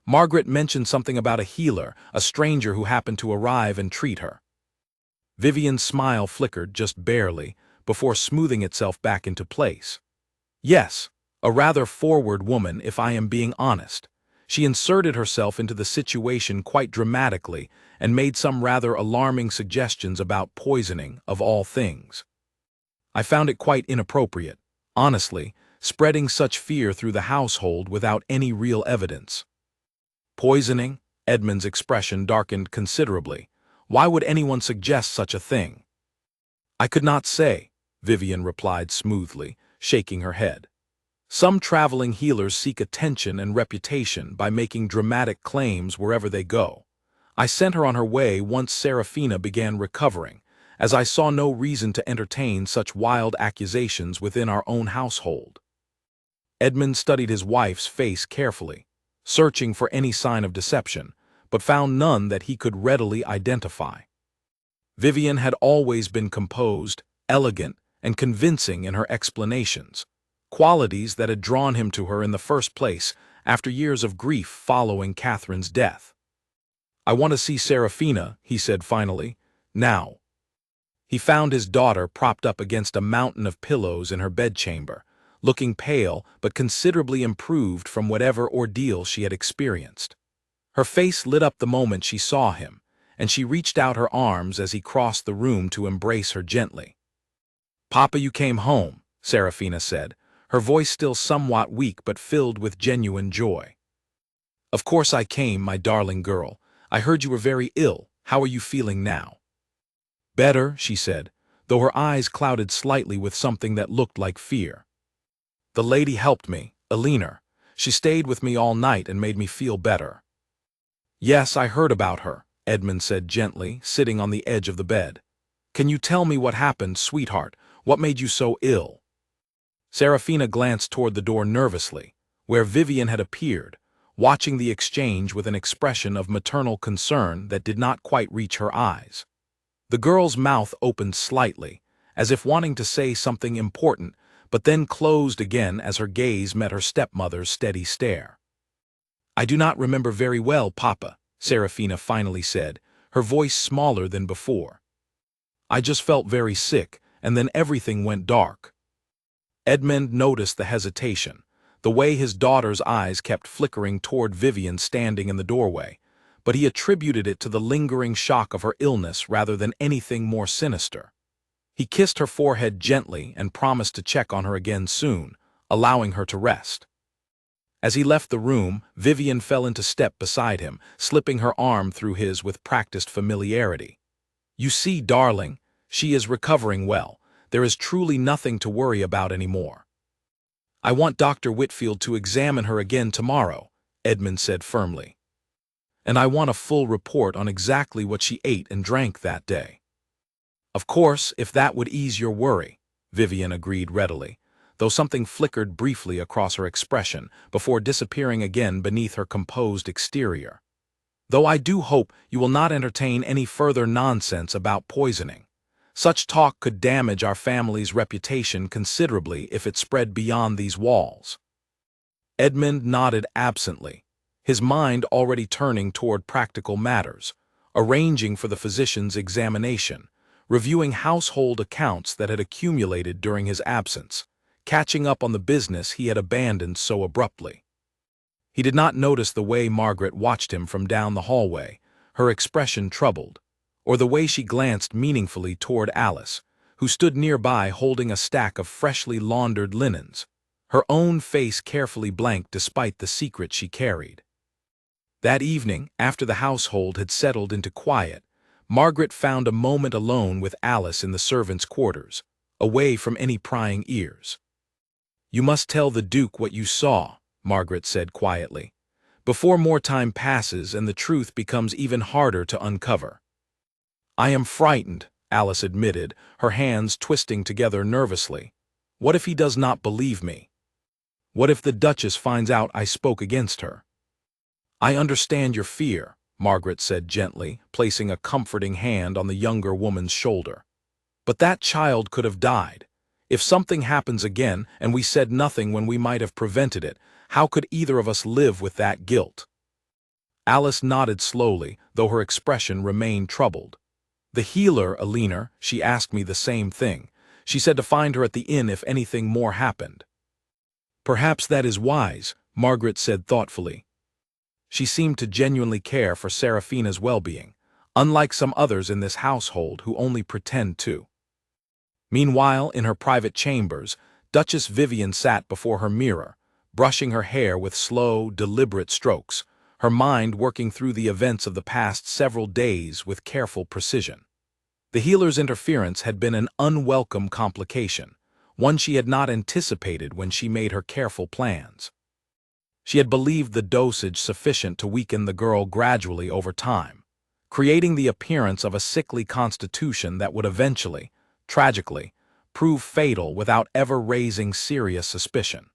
Margaret mentioned something about a healer, a stranger who happened to arrive and treat her. Vivian's smile flickered just barely, before smoothing itself back into place. Yes, a rather forward woman, if I am being honest. She inserted herself into the situation quite dramatically and made some rather alarming suggestions about poisoning, of all things. I found it quite inappropriate, honestly, spreading such fear through the household without any real evidence. Poisoning? Edmund's expression darkened considerably. Why would anyone suggest such a thing? I could not say, Vivian replied smoothly, shaking her head. Some traveling healers seek attention and reputation by making dramatic claims wherever they go. I sent her on her way once Serafina began recovering, as I saw no reason to entertain such wild accusations within our own household. Edmund studied his wife's face carefully, searching for any sign of deception, but found none that he could readily identify. Vivian had always been composed, elegant, and convincing in her explanations, qualities that had drawn him to her in the first place after years of grief following Catherine's death. I want to see Serafina, he said finally, now. He found his daughter propped up against a mountain of pillows in her bedchamber, looking pale but considerably improved from whatever ordeal she had experienced. Her face lit up the moment she saw him, and she reached out her arms as he crossed the room to embrace her gently. "Papa, you came home," Serafina said, her voice still somewhat weak but filled with genuine joy. "Of course I came, my darling girl. I heard you were very ill. How are you feeling now?" "Better," she said, though her eyes clouded slightly with something that looked like fear. "The lady helped me, Eleanor. She stayed with me all night and made me feel better." "Yes, I heard about her," Edmund said gently, sitting on the edge of the bed. "Can you tell me what happened, sweetheart? What made you so ill?" Serafina glanced toward the door nervously, where Vivian had appeared, watching the exchange with an expression of maternal concern that did not quite reach her eyes. The girl's mouth opened slightly, as if wanting to say something important, but then closed again as her gaze met her stepmother's steady stare. "I do not remember very well, Papa," Serafina finally said, her voice smaller than before. "I just felt very sick, and then everything went dark." Edmund noticed the hesitation, the way his daughter's eyes kept flickering toward Vivian standing in the doorway, but he attributed it to the lingering shock of her illness rather than anything more sinister. He kissed her forehead gently and promised to check on her again soon, allowing her to rest. As he left the room, Vivian fell into step beside him, slipping her arm through his with practiced familiarity. "You see, darling, she is recovering well. There is truly nothing to worry about anymore." "I want Dr. Whitfield to examine her again tomorrow," Edmund said firmly. "And I want a full report on exactly what she ate and drank that day." "Of course, if that would ease your worry," Vivian agreed readily, though something flickered briefly across her expression before disappearing again beneath her composed exterior. "Though I do hope you will not entertain any further nonsense about poisoning. Such talk could damage our family's reputation considerably if it spread beyond these walls." Edmund nodded absently, his mind already turning toward practical matters, arranging for the physician's examination, reviewing household accounts that had accumulated during his absence, catching up on the business he had abandoned so abruptly. He did not notice the way Margaret watched him from down the hallway, her expression troubled, or the way she glanced meaningfully toward Alice, who stood nearby holding a stack of freshly laundered linens, her own face carefully blank despite the secret she carried. That evening, after the household had settled into quiet, Margaret found a moment alone with Alice in the servants' quarters, away from any prying ears. You must tell the Duke what you saw, Margaret said quietly, before more time passes and the truth becomes even harder to uncover. I am frightened, Alice admitted, her hands twisting together nervously. What if he does not believe me? What if the Duchess finds out I spoke against her? I understand your fear, Margaret said gently, placing a comforting hand on the younger woman's shoulder. But that child could have died. If something happens again and we said nothing when we might have prevented it, how could either of us live with that guilt? Alice nodded slowly, though her expression remained troubled. The healer, Alina, she asked me the same thing. She said to find her at the inn if anything more happened. Perhaps that is wise, Margaret said thoughtfully. She seemed to genuinely care for Serafina's well-being, unlike some others in this household who only pretend to. Meanwhile, in her private chambers, Duchess Vivian sat before her mirror, brushing her hair with slow, deliberate strokes, her mind working through the events of the past several days with careful precision. The healer's interference had been an unwelcome complication, one she had not anticipated when she made her careful plans. She had believed the dosage sufficient to weaken the girl gradually over time, creating the appearance of a sickly constitution that would eventually, tragically, prove fatal without ever raising serious suspicion.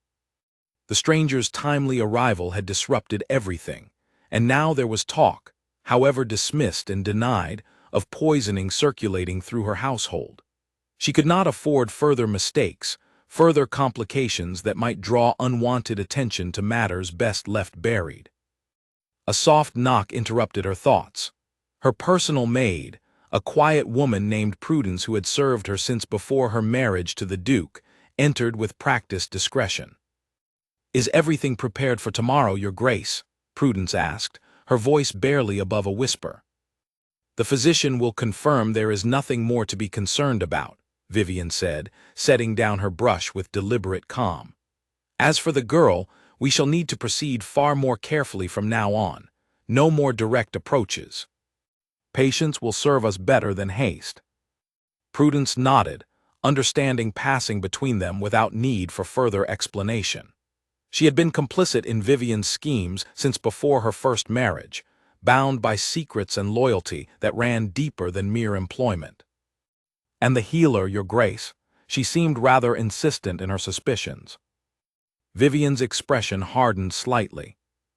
The stranger's timely arrival had disrupted everything, and now there was talk, however dismissed and denied, of poisoning circulating through her household. She could not afford further mistakes, further complications that might draw unwanted attention to matters best left buried. A soft knock interrupted her thoughts. Her personal maid, a quiet woman named Prudence who had served her since before her marriage to the Duke, entered with practiced discretion. "Is everything prepared for tomorrow, Your Grace?" Prudence asked, her voice barely above a whisper. "The physician will confirm there is nothing more to be concerned about," Vivian said, setting down her brush with deliberate calm. "As for the girl, we shall need to proceed far more carefully from now on. No more direct approaches. Patience will serve us better than haste." Prudence nodded, understanding passing between them without need for further explanation. She had been complicit in Vivian's schemes since before her first marriage, bound by secrets and loyalty that ran deeper than mere employment. "And the healer, Your Grace?" She seemed rather insistent in her suspicions. Vivian's expression hardened slightly.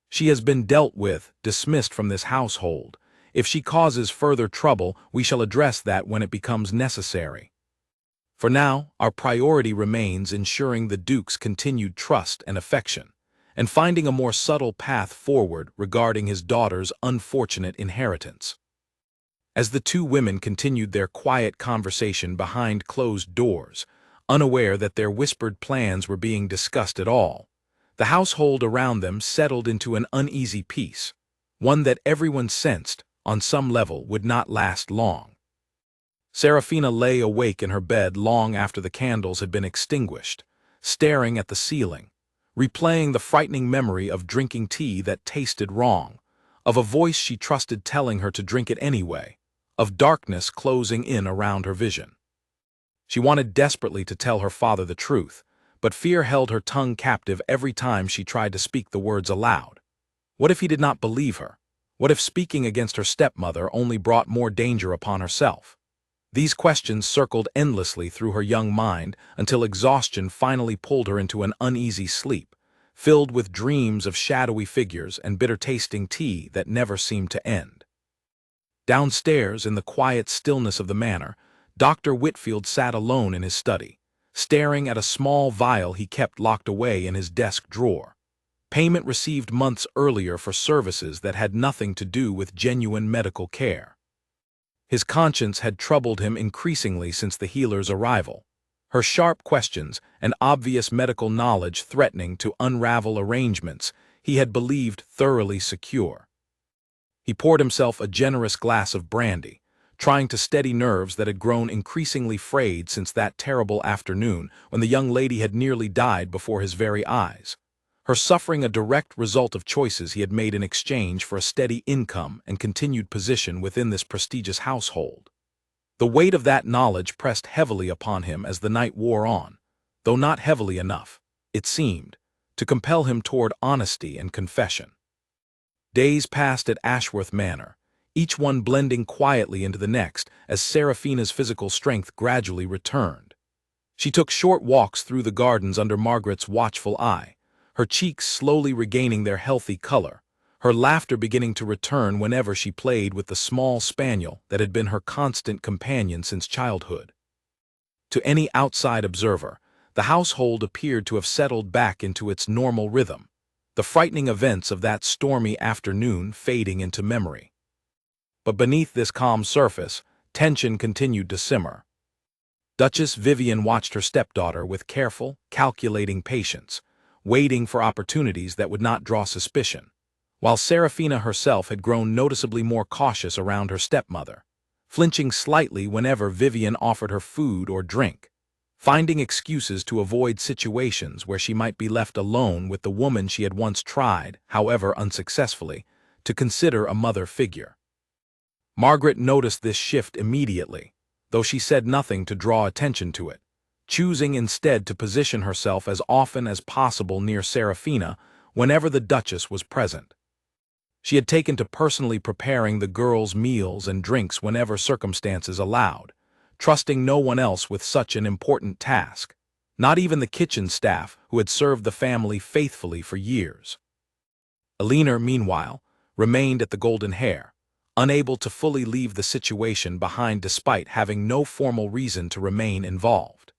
"She has been dealt with, dismissed from this household. If she causes further trouble, we shall address that when it becomes necessary. For now, our priority remains ensuring the Duke's continued trust and affection, and finding a more subtle path forward regarding his daughter's unfortunate inheritance." As the two women continued their quiet conversation behind closed doors, unaware that their whispered plans were being discussed at all, the household around them settled into an uneasy peace, one that everyone sensed, on some level, would not last long. Serafina lay awake in her bed long after the candles had been extinguished, staring at the ceiling, replaying the frightening memory of drinking tea that tasted wrong, of a voice she trusted telling her to drink it anyway, of darkness closing in around her vision. She wanted desperately to tell her father the truth, but fear held her tongue captive every time she tried to speak the words aloud. What if he did not believe her? What if speaking against her stepmother only brought more danger upon herself? These questions circled endlessly through her young mind until exhaustion finally pulled her into an uneasy sleep, filled with dreams of shadowy figures and bitter-tasting tea that never seemed to end. Downstairs, in the quiet stillness of the manor, Dr. Whitfield sat alone in his study, staring at a small vial he kept locked away in his desk drawer. Payment received months earlier for services that had nothing to do with genuine medical care. His conscience had troubled him increasingly since the healer's arrival, her sharp questions and obvious medical knowledge threatening to unravel arrangements he had believed thoroughly secure. He poured himself a generous glass of brandy, trying to steady nerves that had grown increasingly frayed since that terrible afternoon when the young lady had nearly died before his very eyes, her suffering a direct result of choices he had made in exchange for a steady income and continued position within this prestigious household. The weight of that knowledge pressed heavily upon him as the night wore on, though not heavily enough. it seemed, to compel him toward honesty and confession. Days passed at Ashworth Manor, each one blending quietly into the next as Seraphina's physical strength gradually returned. She took short walks through the gardens under Margaret's watchful eye, her cheeks slowly regaining their healthy color, her laughter beginning to return whenever she played with the small spaniel that had been her constant companion since childhood. To any outside observer, the household appeared to have settled back into its normal rhythm, the frightening events of that stormy afternoon fading into memory. But beneath this calm surface, tension continued to simmer. Duchess Vivian watched her stepdaughter with careful, calculating patience, waiting for opportunities that would not draw suspicion, while Seraphina herself had grown noticeably more cautious around her stepmother, flinching slightly whenever Vivian offered her food or drink, finding excuses to avoid situations where she might be left alone with the woman she had once tried, however unsuccessfully, to consider a mother figure. Margaret noticed this shift immediately, though she said nothing to draw attention to it, choosing instead to position herself as often as possible near Seraphina whenever the Duchess was present. She had taken to personally preparing the girls' meals and drinks whenever circumstances allowed, trusting no one else with such an important task, not even the kitchen staff who had served the family faithfully for years. Elinor, meanwhile, remained at the Golden Hare, unable to fully leave the situation behind despite having no formal reason to remain involved.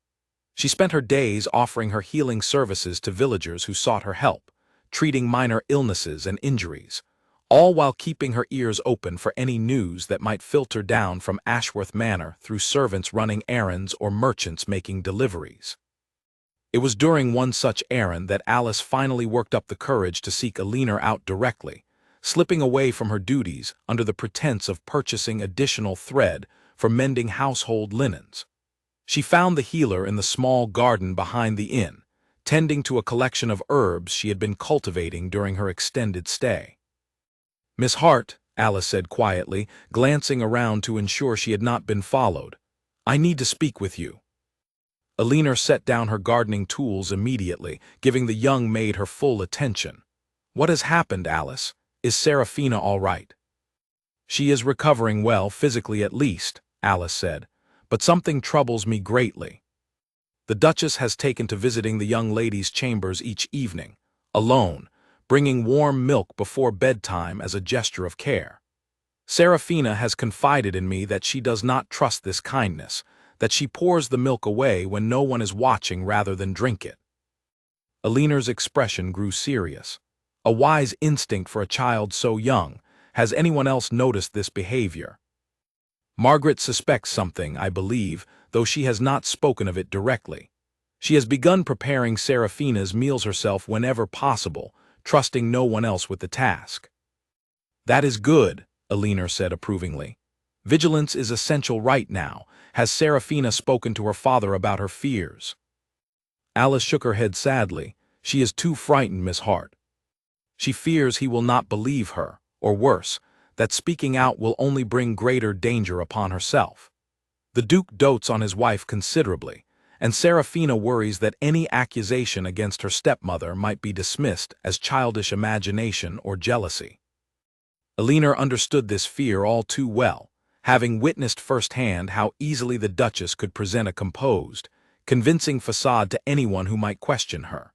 She spent her days offering her healing services to villagers who sought her help, treating minor illnesses and injuries, all while keeping her ears open for any news that might filter down from Ashworth Manor through servants running errands or merchants making deliveries. It was during one such errand that Alice finally worked up the courage to seek Elinor out directly, slipping away from her duties under the pretense of purchasing additional thread for mending household linens. She found the healer in the small garden behind the inn, tending to a collection of herbs she had been cultivating during her extended stay. "Miss Hart," Alice said quietly, glancing around to ensure she had not been followed, "I need to speak with you." Elinor set down her gardening tools immediately, giving the young maid her full attention. "What has happened, Alice? Is Seraphina all right?" "She is recovering well, physically at least," Alice said, "but something troubles me greatly. The Duchess has taken to visiting the young lady's chambers each evening, alone, bringing warm milk before bedtime as a gesture of care. Seraphina has confided in me that she does not trust this kindness, that she pours the milk away when no one is watching rather than drink it." Elinor's expression grew serious. A wise instinct for a child so young. Has anyone else noticed this behavior? "Margaret suspects something, I believe, though she has not spoken of it directly. She has begun preparing Seraphina's meals herself whenever possible, trusting no one else with the task." "That is good," Elinor said approvingly. "Vigilance is essential right now. Has Seraphina spoken to her father about her fears?" Alice shook her head sadly. "She is too frightened, Miss Hart. She fears he will not believe her, or worse, that speaking out will only bring greater danger upon herself. The Duke dotes on his wife considerably, and Seraphina worries that any accusation against her stepmother might be dismissed as childish imagination or jealousy." Elinor understood this fear all too well, having witnessed firsthand how easily the Duchess could present a composed, convincing facade to anyone who might question her.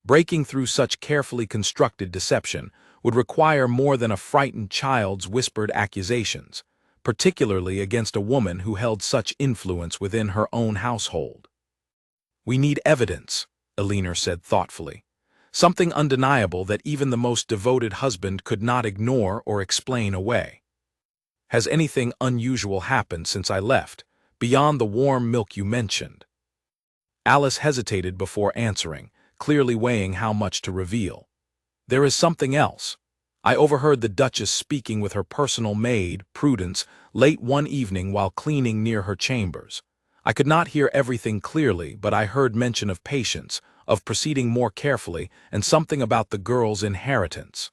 Breaking through such carefully constructed deception would require more than a frightened child's whispered accusations, particularly against a woman who held such influence within her own household. "We need evidence," Elinor said thoughtfully. "Something undeniable that even the most devoted husband could not ignore or explain away. Has anything unusual happened since I left, beyond the warm milk you mentioned?" Alice hesitated before answering, clearly weighing how much to reveal. "There is something else. I overheard the Duchess speaking with her personal maid, Prudence, late one evening while cleaning near her chambers. I could not hear everything clearly, but I heard mention of patience, of proceeding more carefully, and something about the girl's inheritance."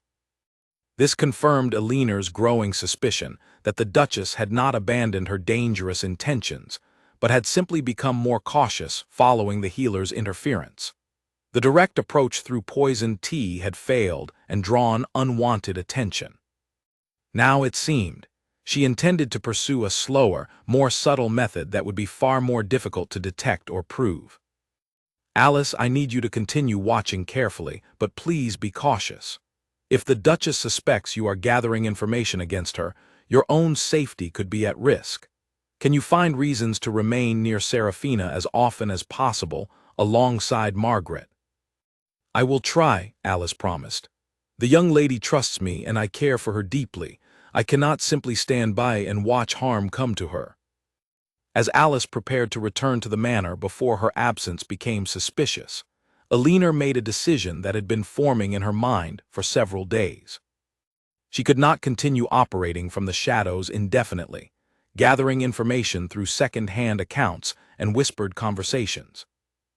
This confirmed Elinor's growing suspicion that the Duchess had not abandoned her dangerous intentions, but had simply become more cautious following the healer's interference. The direct approach through poisoned tea had failed and drawn unwanted attention. Now it seemed, she intended to pursue a slower, more subtle method that would be far more difficult to detect or prove. Alice, I need you to continue watching carefully, but please be cautious. If the Duchess suspects you are gathering information against her, your own safety could be at risk. Can you find reasons to remain near Serafina as often as possible, alongside Margaret? I will try, Alice promised. The young lady trusts me and I care for her deeply. I cannot simply stand by and watch harm come to her. As Alice prepared to return to the manor before her absence became suspicious, Alina made a decision that had been forming in her mind for several days. She could not continue operating from the shadows indefinitely, gathering information through second-hand accounts and whispered conversations.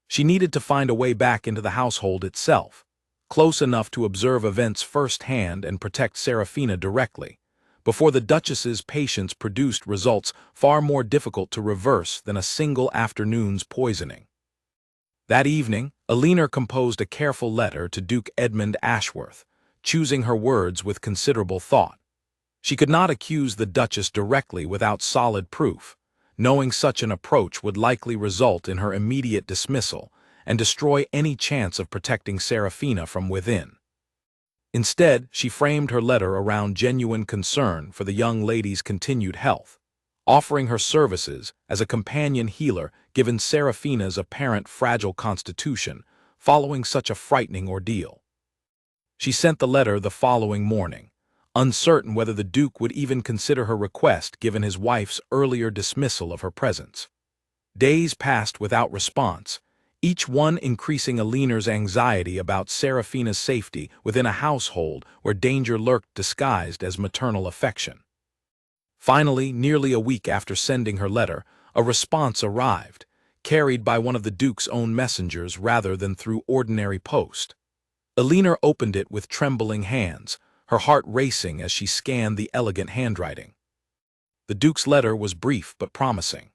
She needed to find a way back into the household itself, close enough to observe events firsthand and protect Serafina directly, before the Duchess's patience produced results far more difficult to reverse than a single afternoon's poisoning. That evening, Alina composed a careful letter to Duke Edmund Ashworth, choosing her words with considerable thought. She could not accuse the Duchess directly without solid proof, knowing such an approach would likely result in her immediate dismissal and destroy any chance of protecting Serafina from within. Instead, she framed her letter around genuine concern for the young lady's continued health, offering her services as a companion healer given Serafina's apparent fragile constitution following such a frightening ordeal. She sent the letter the following morning, uncertain whether the Duke would even consider her request given his wife's earlier dismissal of her presence. Days passed without response, each one increasing Alina's anxiety about Serafina's safety within a household where danger lurked disguised as maternal affection. Finally, nearly a week after sending her letter, a response arrived, carried by one of the Duke's own messengers rather than through ordinary post. Alina opened it with trembling hands, her heart racing as she scanned the elegant handwriting. The Duke's letter was brief but promising.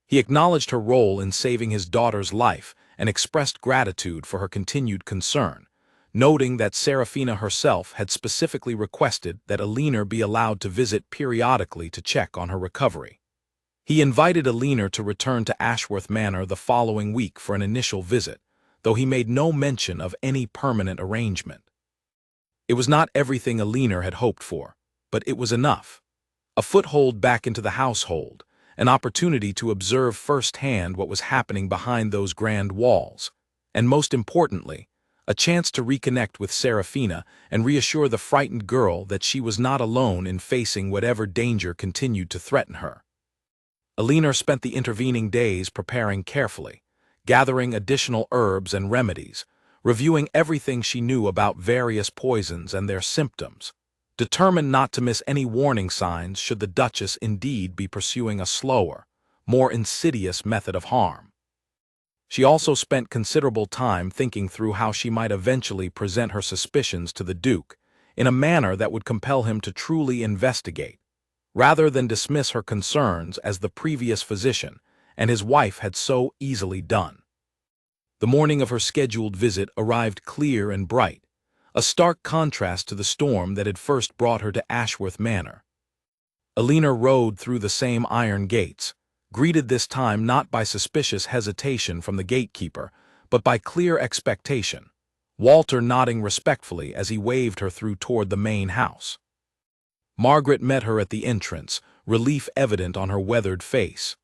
He acknowledged her role in saving his daughter's life and expressed gratitude for her continued concern, noting that Serafina herself had specifically requested that Alina be allowed to visit periodically to check on her recovery. He invited Alina to return to Ashworth Manor the following week for an initial visit, though he made no mention of any permanent arrangement. It was not everything Alina had hoped for, but it was enough. A foothold back into the household, an opportunity to observe firsthand what was happening behind those grand walls, and most importantly, a chance to reconnect with Serafina and reassure the frightened girl that she was not alone in facing whatever danger continued to threaten her. Alina spent the intervening days preparing carefully, gathering additional herbs and remedies, reviewing everything she knew about various poisons and their symptoms, determined not to miss any warning signs should the Duchess indeed be pursuing a slower, more insidious method of harm. She also spent considerable time thinking through how she might eventually present her suspicions to the Duke in a manner that would compel him to truly investigate, rather than dismiss her concerns as the previous physician and his wife had so easily done. The morning of her scheduled visit arrived clear and bright, a stark contrast to the storm that had first brought her to Ashworth Manor. Alina rode through the same iron gates, greeted this time not by suspicious hesitation from the gatekeeper, but by clear expectation, Walter nodding respectfully as he waved her through toward the main house. Margaret met her at the entrance, relief evident on her weathered face.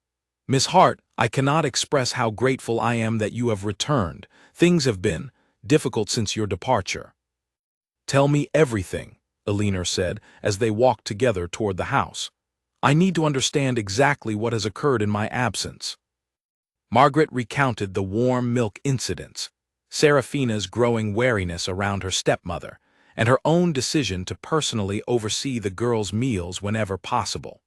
"Miss Hart, I cannot express how grateful I am that you have returned. Things have been difficult since your departure." "Tell me everything," Alina said as they walked together toward the house. "I need to understand exactly what has occurred in my absence." Margaret recounted the warm milk incidents, Serafina's growing wariness around her stepmother, and her own decision to personally oversee the girls' meals whenever possible.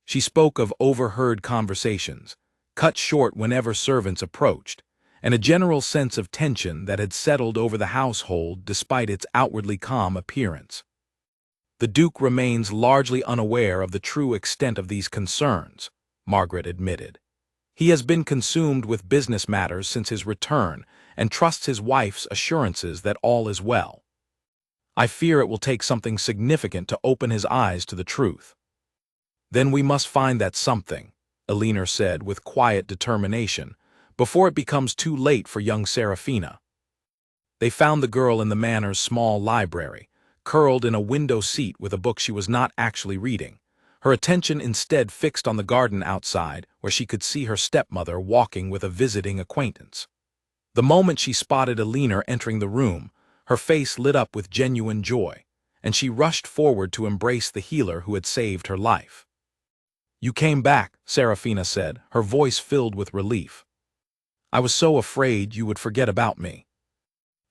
She spoke of overheard conversations, cut short whenever servants approached, and a general sense of tension that had settled over the household despite its outwardly calm appearance. "The Duke remains largely unaware of the true extent of these concerns," Margaret admitted. He has been consumed with business matters since his return and trusts his wife's assurances that all is well. I fear it will take something significant to open his eyes to the truth. Then we must find that something, Elinor said with quiet determination, before it becomes too late for young Serafina. They found the girl in the manor's small library, curled in a window seat with a book she was not actually reading, her attention instead fixed on the garden outside where she could see her stepmother walking with a visiting acquaintance. The moment she spotted Elinor entering the room, her face lit up with genuine joy, and she rushed forward to embrace the healer who had saved her life. "You came back," Serafina said, her voice filled with relief. "I was so afraid you would forget about me."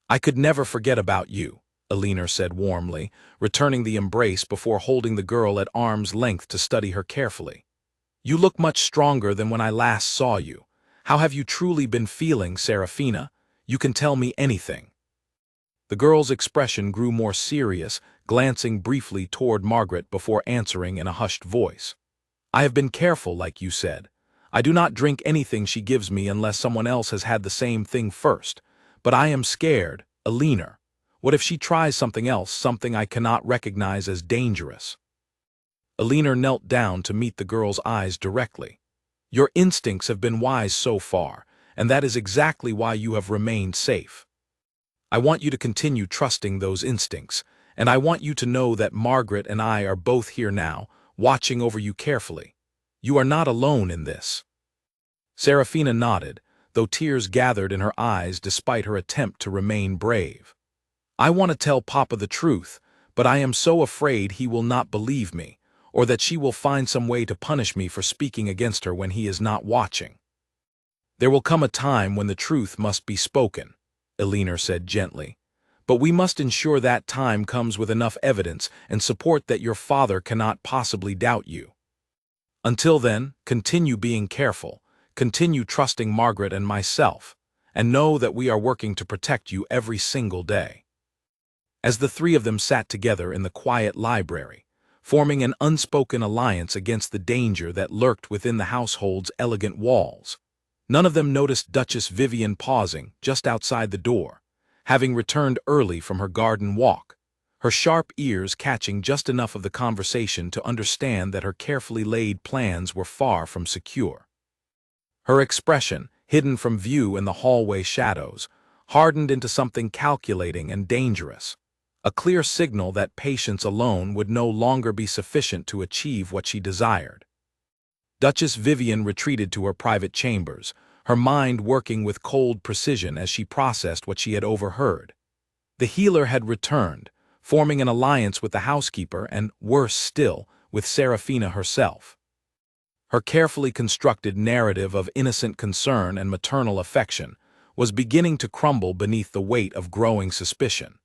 "I could never forget about you," Elinor said warmly, returning the embrace before holding the girl at arm's length to study her carefully. "You look much stronger than when I last saw you. How have you truly been feeling, Serafina? You can tell me anything." The girl's expression grew more serious, glancing briefly toward Margaret before answering in a hushed voice. "I have been careful, like you said. I do not drink anything she gives me unless someone else has had the same thing first. But I am scared, Elinor. What if she tries something else, something I cannot recognize as dangerous?" Elinor knelt down to meet the girl's eyes directly. "Your instincts have been wise so far, and that is exactly why you have remained safe. I want you to continue trusting those instincts, and I want you to know that Margaret and I are both here now, watching over you carefully. You are not alone in this." Serafina nodded, though tears gathered in her eyes despite her attempt to remain brave. "I want to tell Papa the truth, but I am so afraid he will not believe me, or that she will find some way to punish me for speaking against her when he is not watching." "There will come a time when the truth must be spoken," Elinor said gently. "But we must ensure that time comes with enough evidence and support that your father cannot possibly doubt you. Until then, continue being careful, continue trusting Margaret and myself, and know that we are working to protect you every single day." As the three of them sat together in the quiet library, forming an unspoken alliance against the danger that lurked within the household's elegant walls, none of them noticed Duchess Vivian pausing just outside the door, having returned early from her garden walk, her sharp ears catching just enough of the conversation to understand that her carefully laid plans were far from secure. Her expression, hidden from view in the hallway shadows, hardened into something calculating and dangerous, a clear signal that patience alone would no longer be sufficient to achieve what she desired. Duchess Vivian retreated to her private chambers, her mind working with cold precision as she processed what she had overheard. The healer had returned, forming an alliance with the housekeeper and, worse still, with Serafina herself. Her carefully constructed narrative of innocent concern and maternal affection was beginning to crumble beneath the weight of growing suspicion,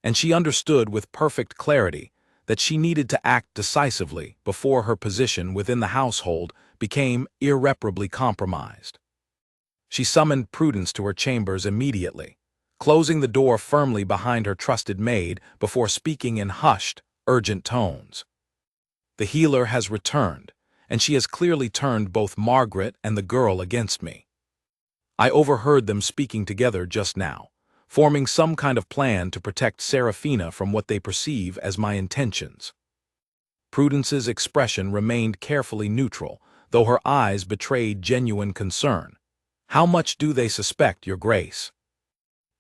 and she understood with perfect clarity that she needed to act decisively before her position within the household became irreparably compromised. She summoned Prudence to her chambers immediately, closing the door firmly behind her trusted maid before speaking in hushed, urgent tones. "The healer has returned, and she has clearly turned both Margaret and the girl against me. I overheard them speaking together just now, forming some kind of plan to protect Serafina from what they perceive as my intentions." Prudence's expression remained carefully neutral, though her eyes betrayed genuine concern. "How much do they suspect, Your Grace?"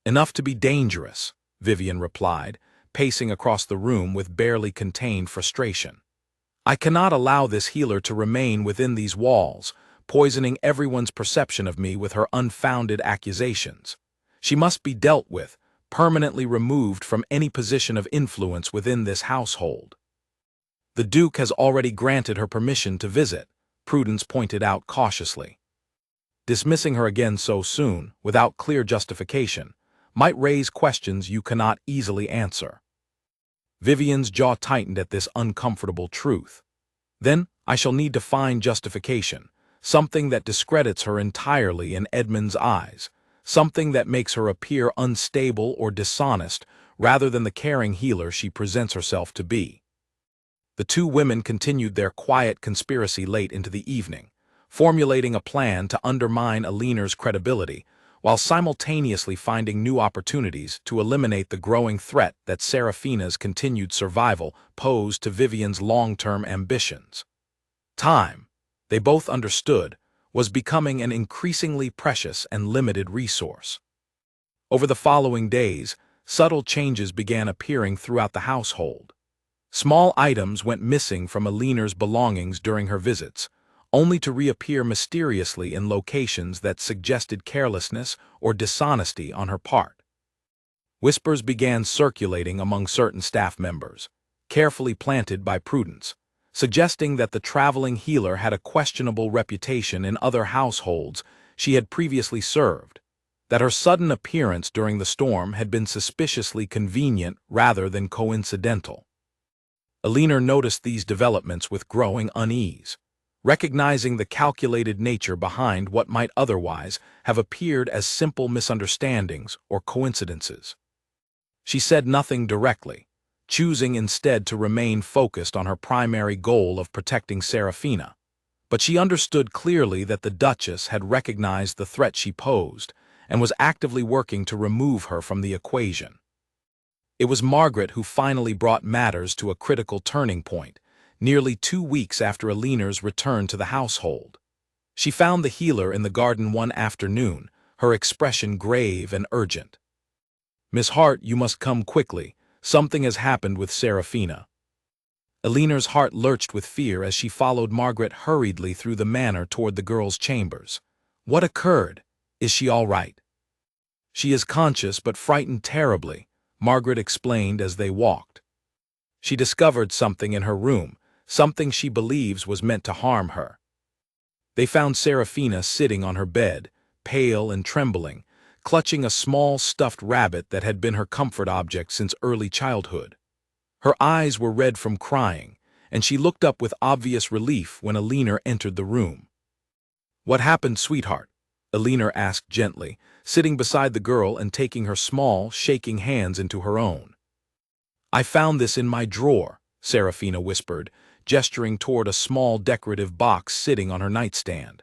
"Enough to be dangerous," Vivian replied, pacing across the room with barely contained frustration. "I cannot allow this healer to remain within these walls, poisoning everyone's perception of me with her unfounded accusations. She must be dealt with, permanently removed from any position of influence within this household." "The Duke has already granted her permission to visit," Prudence pointed out cautiously. "Dismissing her again so soon, without clear justification, might raise questions you cannot easily answer." Vivian's jaw tightened at this uncomfortable truth. "Then I shall need to find justification, something that discredits her entirely in Edmund's eyes, something that makes her appear unstable or dishonest rather than the caring healer she presents herself to be." The two women continued their quiet conspiracy late into the evening, formulating a plan to undermine Alina's credibility, while simultaneously finding new opportunities to eliminate the growing threat that Serafina's continued survival posed to Vivian's long-term ambitions. Time, they both understood, was becoming an increasingly precious and limited resource. Over the following days, subtle changes began appearing throughout the household. Small items went missing from Alina's belongings during her visits, only to reappear mysteriously in locations that suggested carelessness or dishonesty on her part. Whispers began circulating among certain staff members, carefully planted by Prudence, suggesting that the traveling healer had a questionable reputation in other households she had previously served, that her sudden appearance during the storm had been suspiciously convenient rather than coincidental. Alina noticed these developments with growing unease, recognizing the calculated nature behind what might otherwise have appeared as simple misunderstandings or coincidences. She said nothing directly, choosing instead to remain focused on her primary goal of protecting Serafina, but she understood clearly that the Duchess had recognized the threat she posed and was actively working to remove her from the equation. It was Margaret who finally brought matters to a critical turning point, nearly 2 weeks after Alina's return to the household. She found the healer in the garden one afternoon, her expression grave and urgent. "Miss Hart, you must come quickly. Something has happened with Serafina." Alina's heart lurched with fear as she followed Margaret hurriedly through the manor toward the girl's chambers. "What occurred? Is she all right?" "She is conscious but frightened terribly," Margaret explained as they walked. "She discovered something in her room, something she believes was meant to harm her." They found Serafina sitting on her bed, pale and trembling, clutching a small stuffed rabbit that had been her comfort object since early childhood. Her eyes were red from crying, and she looked up with obvious relief when Alina entered the room. "What happened, sweetheart?" Alina asked gently, sitting beside the girl and taking her small, shaking hands into her own. "I found this in my drawer," Serafina whispered, gesturing toward a small decorative box sitting on her nightstand.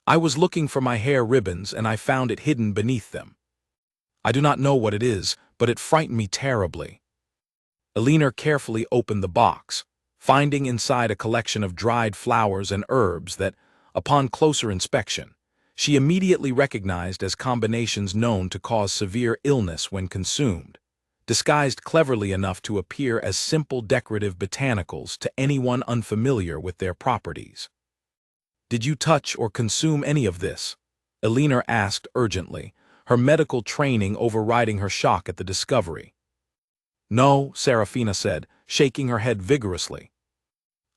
"I was looking for my hair ribbons and I found it hidden beneath them. I do not know what it is, but it frightened me terribly." Alina carefully opened the box, finding inside a collection of dried flowers and herbs that, upon closer inspection, she immediately recognized as combinations known to cause severe illness when consumed, disguised cleverly enough to appear as simple decorative botanicals to anyone unfamiliar with their properties. "Did you touch or consume any of this?" Alina asked urgently, her medical training overriding her shock at the discovery. "No," Serafina said, shaking her head vigorously.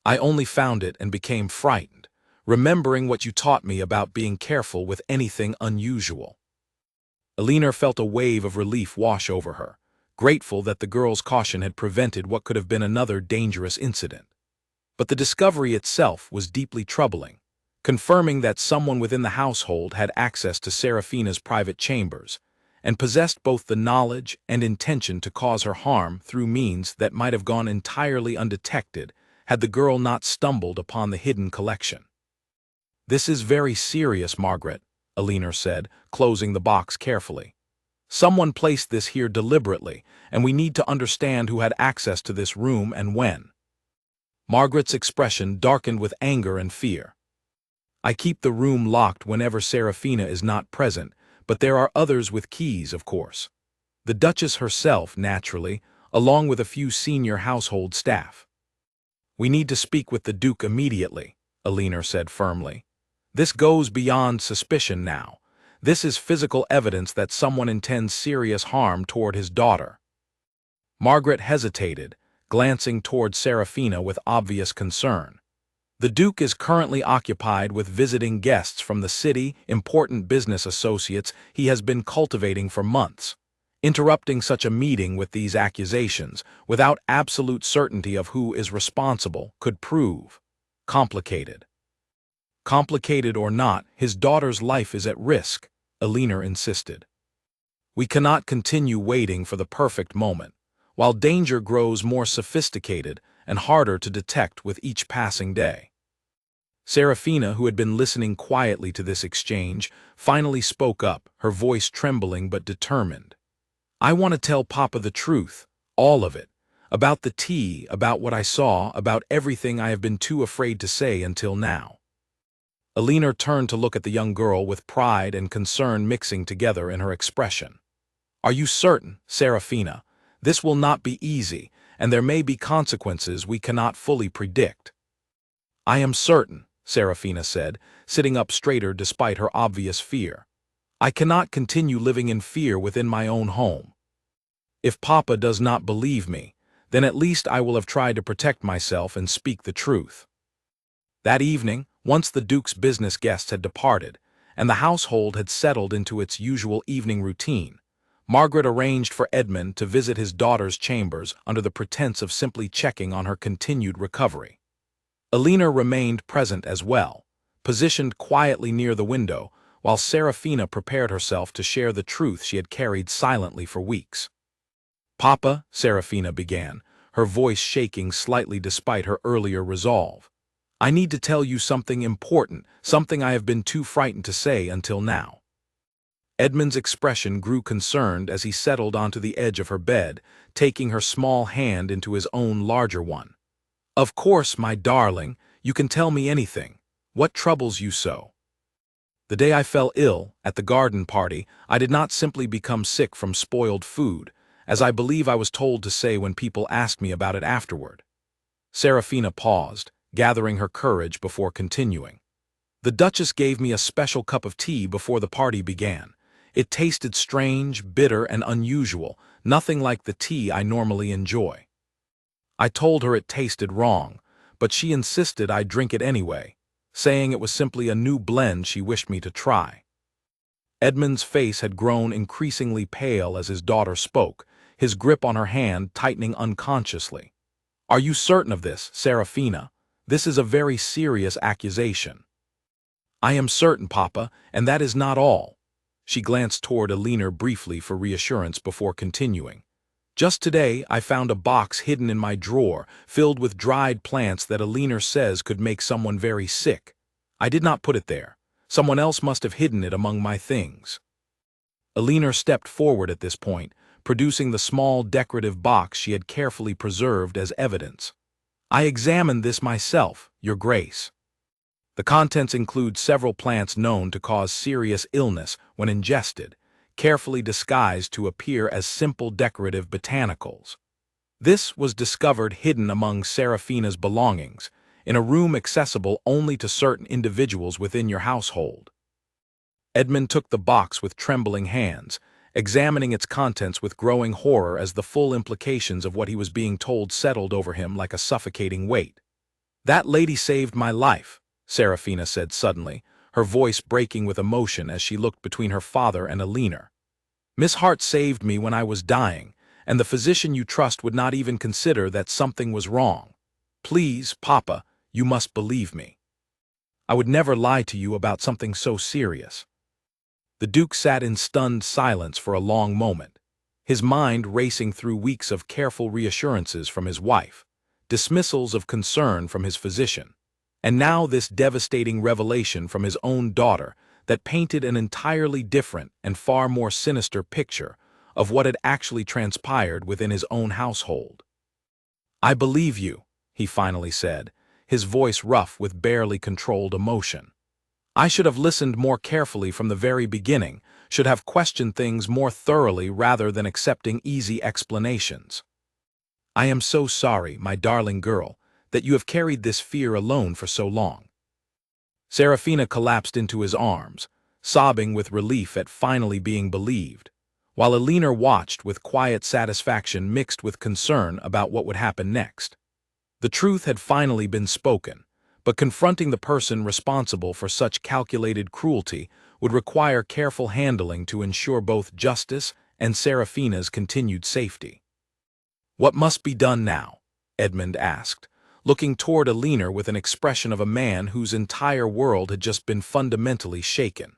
"I only found it and became frightened, remembering what you taught me about being careful with anything unusual." Alina felt a wave of relief wash over her, grateful that the girl's caution had prevented what could have been another dangerous incident. But the discovery itself was deeply troubling, confirming that someone within the household had access to Serafina's private chambers, and possessed both the knowledge and intention to cause her harm through means that might have gone entirely undetected had the girl not stumbled upon the hidden collection. "This is very serious, Margaret," Alina said, closing the box carefully. "Someone placed this here deliberately, and we need to understand who had access to this room and when." Margaret's expression darkened with anger and fear. "I keep the room locked whenever Serafina is not present, but there are others with keys, of course. The Duchess herself, naturally, along with a few senior household staff." "We need to speak with the Duke immediately," Alina said firmly. "This goes beyond suspicion now. This is physical evidence that someone intends serious harm toward his daughter." Margaret hesitated, glancing toward Serafina with obvious concern. "The Duke is currently occupied with visiting guests from the city, important business associates he has been cultivating for months. Interrupting such a meeting with these accusations, without absolute certainty of who is responsible, could prove complicated." "Complicated or not, his daughter's life is at risk," Alina insisted. "We cannot continue waiting for the perfect moment, while danger grows more sophisticated and harder to detect with each passing day." Serafina, who had been listening quietly to this exchange, finally spoke up, her voice trembling but determined. "I want to tell Papa the truth, all of it. About the tea, about what I saw, about everything I have been too afraid to say until now." Alina turned to look at the young girl with pride and concern mixing together in her expression. "Are you certain, Serafina? This will not be easy, and there may be consequences we cannot fully predict." "I am certain," Serafina said, sitting up straighter despite her obvious fear. "I cannot continue living in fear within my own home. If Papa does not believe me, then at least I will have tried to protect myself and speak the truth." That evening, once the Duke's business guests had departed, and the household had settled into its usual evening routine, Margaret arranged for Edmund to visit his daughter's chambers under the pretense of simply checking on her continued recovery. Alina remained present as well, positioned quietly near the window, while Serafina prepared herself to share the truth she had carried silently for weeks. "Papa," Serafina began, her voice shaking slightly despite her earlier resolve, "I need to tell you something important, something I have been too frightened to say until now." Edmund's expression grew concerned as he settled onto the edge of her bed, taking her small hand into his own larger one. "Of course, my darling, you can tell me anything. What troubles you so?" "The day I fell ill, at the garden party, I did not simply become sick from spoiled food, as I believe I was told to say when people asked me about it afterward." Serafina paused, gathering her courage before continuing. "The Duchess gave me a special cup of tea before the party began. It tasted strange, bitter, and unusual, nothing like the tea I normally enjoy. I told her it tasted wrong, but she insisted I drink it anyway, saying it was simply a new blend she wished me to try." Edmund's face had grown increasingly pale as his daughter spoke, his grip on her hand tightening unconsciously. "Are you certain of this, Serafina? This is a very serious accusation." "I am certain, Papa, and that is not all." She glanced toward Alina briefly for reassurance before continuing. "Just today, I found a box hidden in my drawer, filled with dried plants that Alina says could make someone very sick. I did not put it there. Someone else must have hidden it among my things." Alina stepped forward at this point, producing the small decorative box she had carefully preserved as evidence. "I examined this myself, Your Grace. The contents include several plants known to cause serious illness when ingested, carefully disguised to appear as simple decorative botanicals. This was discovered hidden among Serafina's belongings, in a room accessible only to certain individuals within your household." Edmund took the box with trembling hands, examining its contents with growing horror as the full implications of what he was being told settled over him like a suffocating weight. "That lady saved my life," Serafina said suddenly, her voice breaking with emotion as she looked between her father and Alina. "Miss Hart saved me when I was dying, and the physician you trust would not even consider that something was wrong. Please, Papa, you must believe me. I would never lie to you about something so serious." The Duke sat in stunned silence for a long moment, his mind racing through weeks of careful reassurances from his wife, dismissals of concern from his physician, and now this devastating revelation from his own daughter that painted an entirely different and far more sinister picture of what had actually transpired within his own household. "I believe you," he finally said, his voice rough with barely controlled emotion. "I should have listened more carefully from the very beginning, should have questioned things more thoroughly rather than accepting easy explanations. I am so sorry, my darling girl, that you have carried this fear alone for so long." Serafina collapsed into his arms, sobbing with relief at finally being believed, while Alina watched with quiet satisfaction mixed with concern about what would happen next. The truth had finally been spoken, but confronting the person responsible for such calculated cruelty would require careful handling to ensure both justice and Serafina's continued safety. "What must be done now?" Edmund asked, looking toward Alina with an expression of a man whose entire world had just been fundamentally shaken.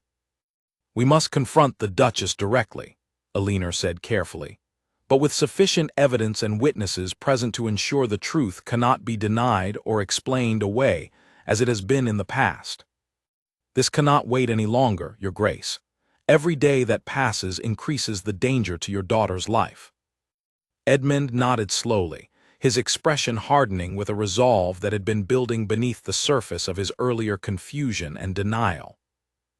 "We must confront the Duchess directly," Alina said carefully, "but with sufficient evidence and witnesses present to ensure the truth cannot be denied or explained away, as it has been in the past. This cannot wait any longer, Your Grace. Every day that passes increases the danger to your daughter's life. Edmund nodded slowly, his expression hardening with a resolve that had been building beneath the surface of his earlier confusion and denial.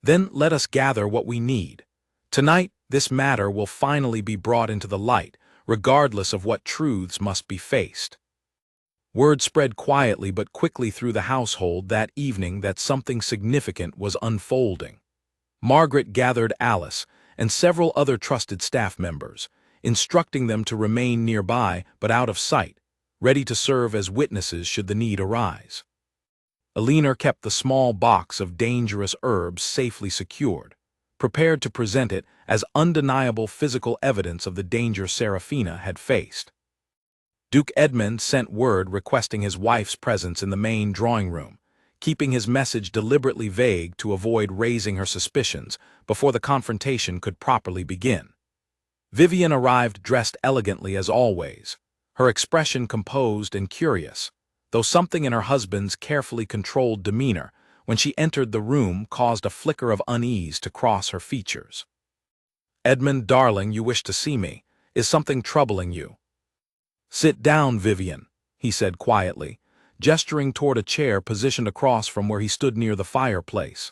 Then let us gather what we need. Tonight, this matter will finally be brought into the light, regardless of what truths must be faced. Word spread quietly but quickly through the household that evening that something significant was unfolding. Margaret gathered Alice and several other trusted staff members, instructing them to remain nearby but out of sight, ready to serve as witnesses should the need arise. Elinor kept the small box of dangerous herbs safely secured, prepared to present it as undeniable physical evidence of the danger Serafina had faced. Duke Edmund sent word requesting his wife's presence in the main drawing room, keeping his message deliberately vague to avoid raising her suspicions before the confrontation could properly begin. Vivian arrived dressed elegantly as always, her expression composed and curious, though something in her husband's carefully controlled demeanor when she entered the room caused a flicker of unease to cross her features. "Edmund, darling, you wish to see me. Is something troubling you?" "Sit down, Vivian," he said quietly, gesturing toward a chair positioned across from where he stood near the fireplace.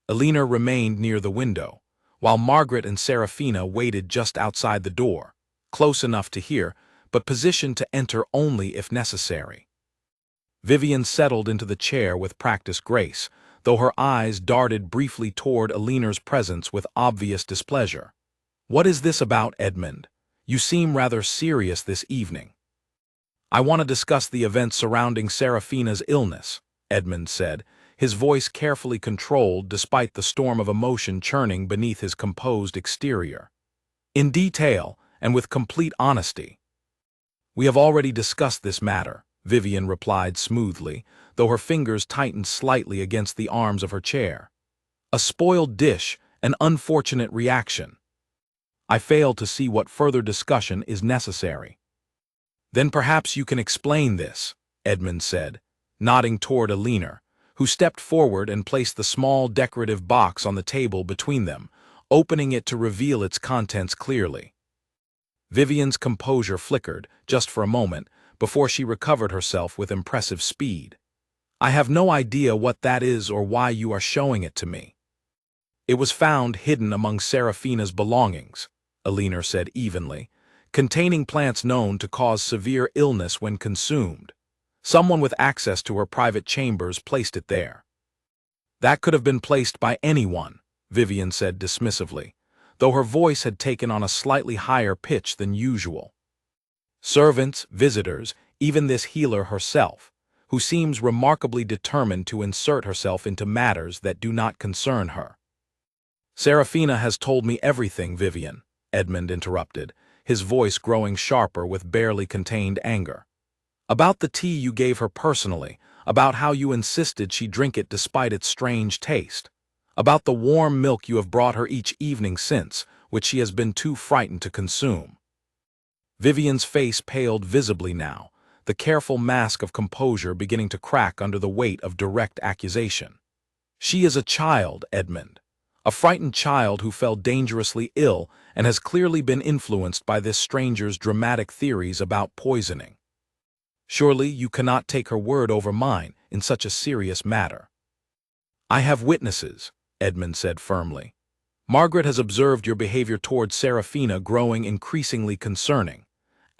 Elinor remained near the window, while Margaret and Serafina waited just outside the door, close enough to hear, but positioned to enter only if necessary. Vivian settled into the chair with practiced grace, though her eyes darted briefly toward Elinor's presence with obvious displeasure. "What is this about, Edmund? You seem rather serious this evening." "I want to discuss the events surrounding Serafina's illness," Edmund said, his voice carefully controlled despite the storm of emotion churning beneath his composed exterior. "In detail, and with complete honesty." "We have already discussed this matter," Vivian replied smoothly, though her fingers tightened slightly against the arms of her chair. "A spoiled dish, an unfortunate reaction. I fail to see what further discussion is necessary." "Then perhaps you can explain this," Edmund said, nodding toward Elinor, who stepped forward and placed the small decorative box on the table between them, opening it to reveal its contents clearly. Vivian's composure flickered, just for a moment, before she recovered herself with impressive speed. "I have no idea what that is or why you are showing it to me." "It was found hidden among Serafina's belongings," Elinor said evenly, "containing plants known to cause severe illness when consumed. Someone with access to her private chambers placed it there." "That could have been placed by anyone," Vivian said dismissively, though her voice had taken on a slightly higher pitch than usual. "Servants, visitors, even this healer herself, who seems remarkably determined to insert herself into matters that do not concern her." "Serafina has told me everything, Vivian," Edmund interrupted, his voice growing sharper with barely contained anger. "About the tea you gave her personally, about how you insisted she drink it despite its strange taste, about the warm milk you have brought her each evening since, which she has been too frightened to consume." Vivian's face paled visibly now, the careful mask of composure beginning to crack under the weight of direct accusation. "She is a child, Edmund. A frightened child who fell dangerously ill and has clearly been influenced by this stranger's dramatic theories about poisoning. Surely you cannot take her word over mine in such a serious matter." "I have witnesses," Edmund said firmly. "Margaret has observed your behavior towards Serafina growing increasingly concerning.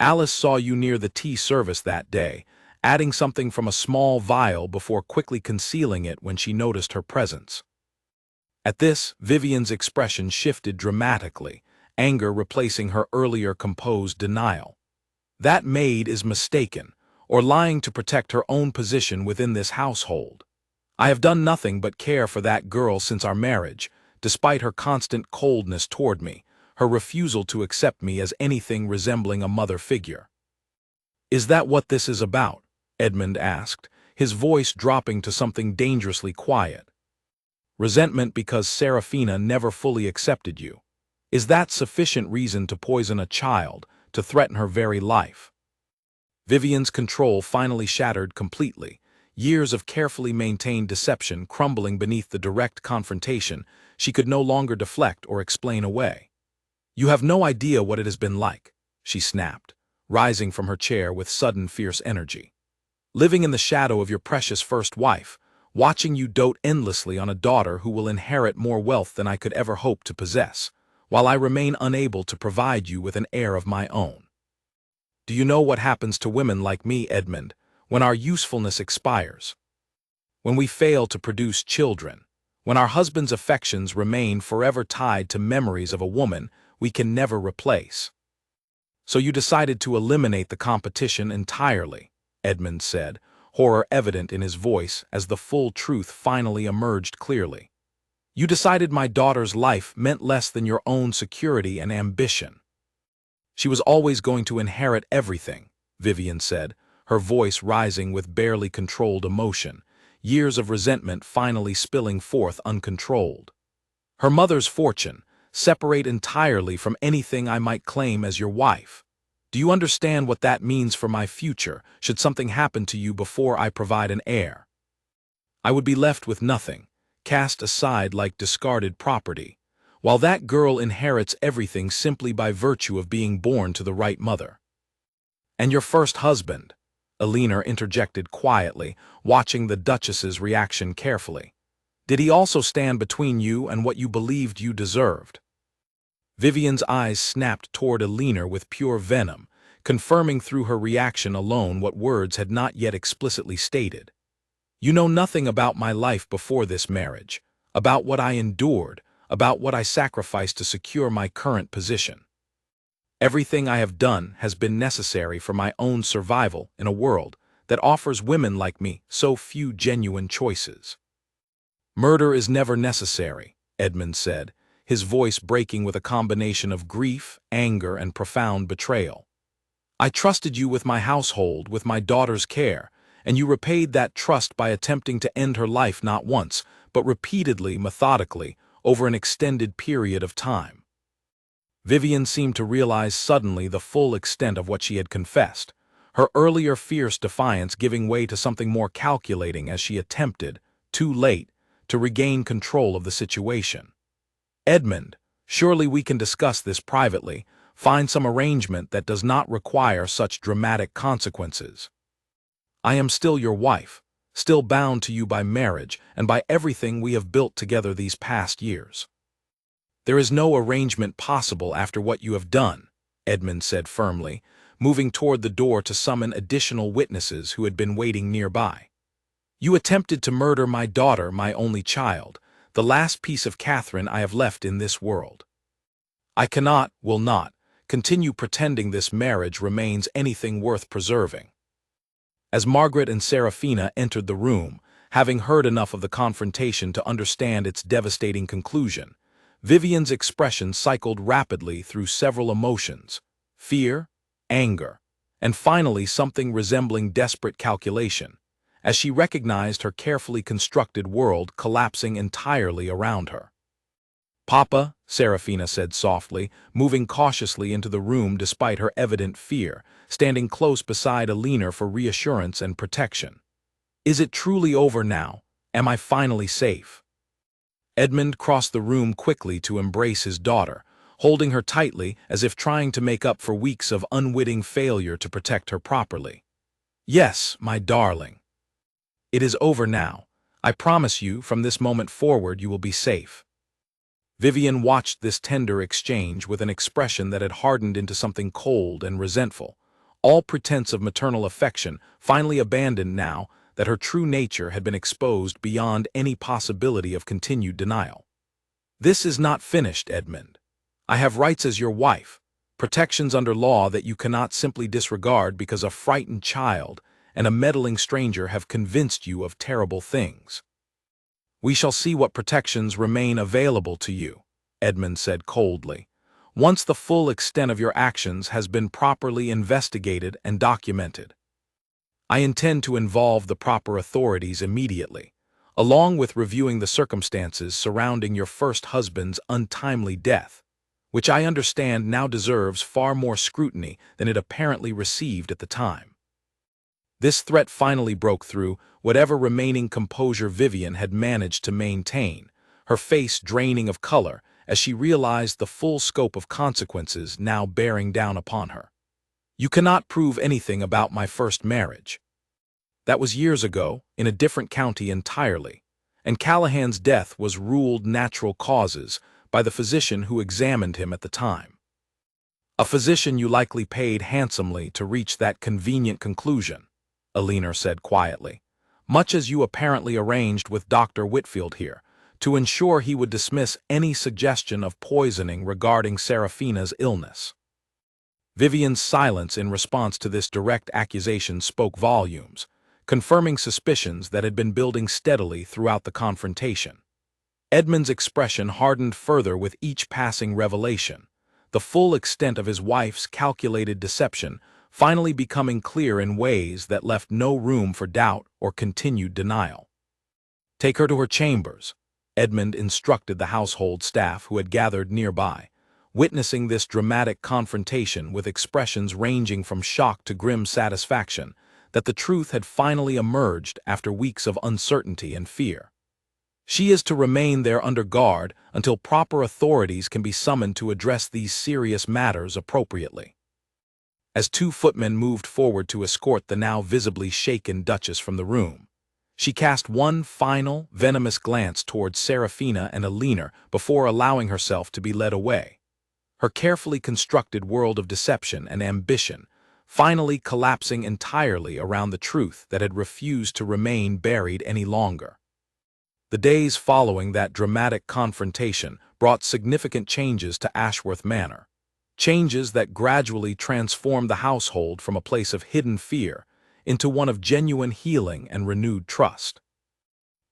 Alice saw you near the tea service that day, adding something from a small vial before quickly concealing it when she noticed her presence." At this, Vivian's expression shifted dramatically, anger replacing her earlier composed denial. "That maid is mistaken, or lying to protect her own position within this household. I have done nothing but care for that girl since our marriage, despite her constant coldness toward me, her refusal to accept me as anything resembling a mother figure." "Is that what this is about?" Edmund asked, his voice dropping to something dangerously quiet. "Resentment because Serafina never fully accepted you. Is that sufficient reason to poison a child, to threaten her very life?" Vivian's control finally shattered completely, Years of carefully maintained deception crumbling beneath the direct confrontation she could no longer deflect or explain away. "You have no idea what it has been like," she snapped, rising from her chair with sudden fierce energy. "Living in the shadow of your precious first wife, watching you dote endlessly on a daughter who will inherit more wealth than I could ever hope to possess, while I remain unable to provide you with an heir of my own. Do you know what happens to women like me, Edmund, when our usefulness expires? When we fail to produce children, when our husband's affections remain forever tied to memories of a woman we can never replace?" "So you decided to eliminate the competition entirely," Edmund said, horror evident in his voice as the full truth finally emerged clearly. "You decided my daughter's life meant less than your own security and ambition." "She was always going to inherit everything," Vivian said, her voice rising with barely controlled emotion, years of resentment finally spilling forth uncontrolled. "Her mother's fortune, separate entirely from anything I might claim as your wife. Do you understand what that means for my future, should something happen to you before I provide an heir? I would be left with nothing, cast aside like discarded property, while that girl inherits everything simply by virtue of being born to the right mother." "And your first husband," Alina interjected quietly, watching the Duchess's reaction carefully. "Did he also stand between you and what you believed you deserved?" Vivian's eyes snapped toward Alina with pure venom, confirming through her reaction alone what words had not yet explicitly stated. "You know nothing about my life before this marriage, about what I endured, about what I sacrificed to secure my current position. Everything I have done has been necessary for my own survival in a world that offers women like me so few genuine choices." "Murder is never necessary," Edmund said, his voice breaking with a combination of grief, anger, and profound betrayal. "I trusted you with my household, with my daughter's care, and you repaid that trust by attempting to end her life not once, but repeatedly, methodically, over an extended period of time." Vivian seemed to realize suddenly the full extent of what she had confessed, her earlier fierce defiance giving way to something more calculating as she attempted, too late, to regain control of the situation. "Edmund, surely we can discuss this privately, find some arrangement that does not require such dramatic consequences. I am still your wife, still bound to you by marriage and by everything we have built together these past years." "There is no arrangement possible after what you have done," Edmund said firmly, moving toward the door to summon additional witnesses who had been waiting nearby. "You attempted to murder my daughter, my only child, the last piece of Catherine I have left in this world. I cannot, will not, continue pretending this marriage remains anything worth preserving." As Margaret and Serafina entered the room, having heard enough of the confrontation to understand its devastating conclusion, Vivian's expression cycled rapidly through several emotions: fear, anger, and finally something resembling desperate calculation, as she recognized her carefully constructed world collapsing entirely around her. "Papa," Serafina said softly, moving cautiously into the room despite her evident fear, standing close beside Alina for reassurance and protection. "Is it truly over now? Am I finally safe?" Edmund crossed the room quickly to embrace his daughter, holding her tightly as if trying to make up for weeks of unwitting failure to protect her properly. "Yes, my darling. It is over now. I promise you, from this moment forward you will be safe." Vivian watched this tender exchange with an expression that had hardened into something cold and resentful, all pretense of maternal affection finally abandoned now that her true nature had been exposed beyond any possibility of continued denial. "This is not finished, Edmund. I have rights as your wife, protections under law that you cannot simply disregard because a frightened child and a meddling stranger have convinced you of terrible things." "We shall see what protections remain available to you," Edmund said coldly, "once the full extent of your actions has been properly investigated and documented. I intend to involve the proper authorities immediately, along with reviewing the circumstances surrounding your first husband's untimely death, which I understand now deserves far more scrutiny than it apparently received at the time." This threat finally broke through whatever remaining composure Vivian had managed to maintain, her face draining of color as she realized the full scope of consequences now bearing down upon her. "You cannot prove anything about my first marriage. That was years ago, in a different county entirely, and Callahan's death was ruled natural causes by the physician who examined him at the time. A physician you likely paid handsomely to reach that convenient conclusion," Alina said quietly, "much as you apparently arranged with Dr. Whitfield here, to ensure he would dismiss any suggestion of poisoning regarding Serafina's illness." Vivian's silence in response to this direct accusation spoke volumes, confirming suspicions that had been building steadily throughout the confrontation. Edmund's expression hardened further with each passing revelation, the full extent of his wife's calculated deception finally becoming clear in ways that left no room for doubt or continued denial. "Take her to her chambers," Edmund instructed the household staff who had gathered nearby, witnessing this dramatic confrontation with expressions ranging from shock to grim satisfaction that the truth had finally emerged after weeks of uncertainty and fear. "She is to remain there under guard until proper authorities can be summoned to address these serious matters appropriately." As two footmen moved forward to escort the now visibly shaken Duchess from the room, she cast one final, venomous glance towards Serafina and Alina before allowing herself to be led away, her carefully constructed world of deception and ambition finally collapsing entirely around the truth that had refused to remain buried any longer. The days following that dramatic confrontation brought significant changes to Ashworth Manor, changes that gradually transformed the household from a place of hidden fear into one of genuine healing and renewed trust.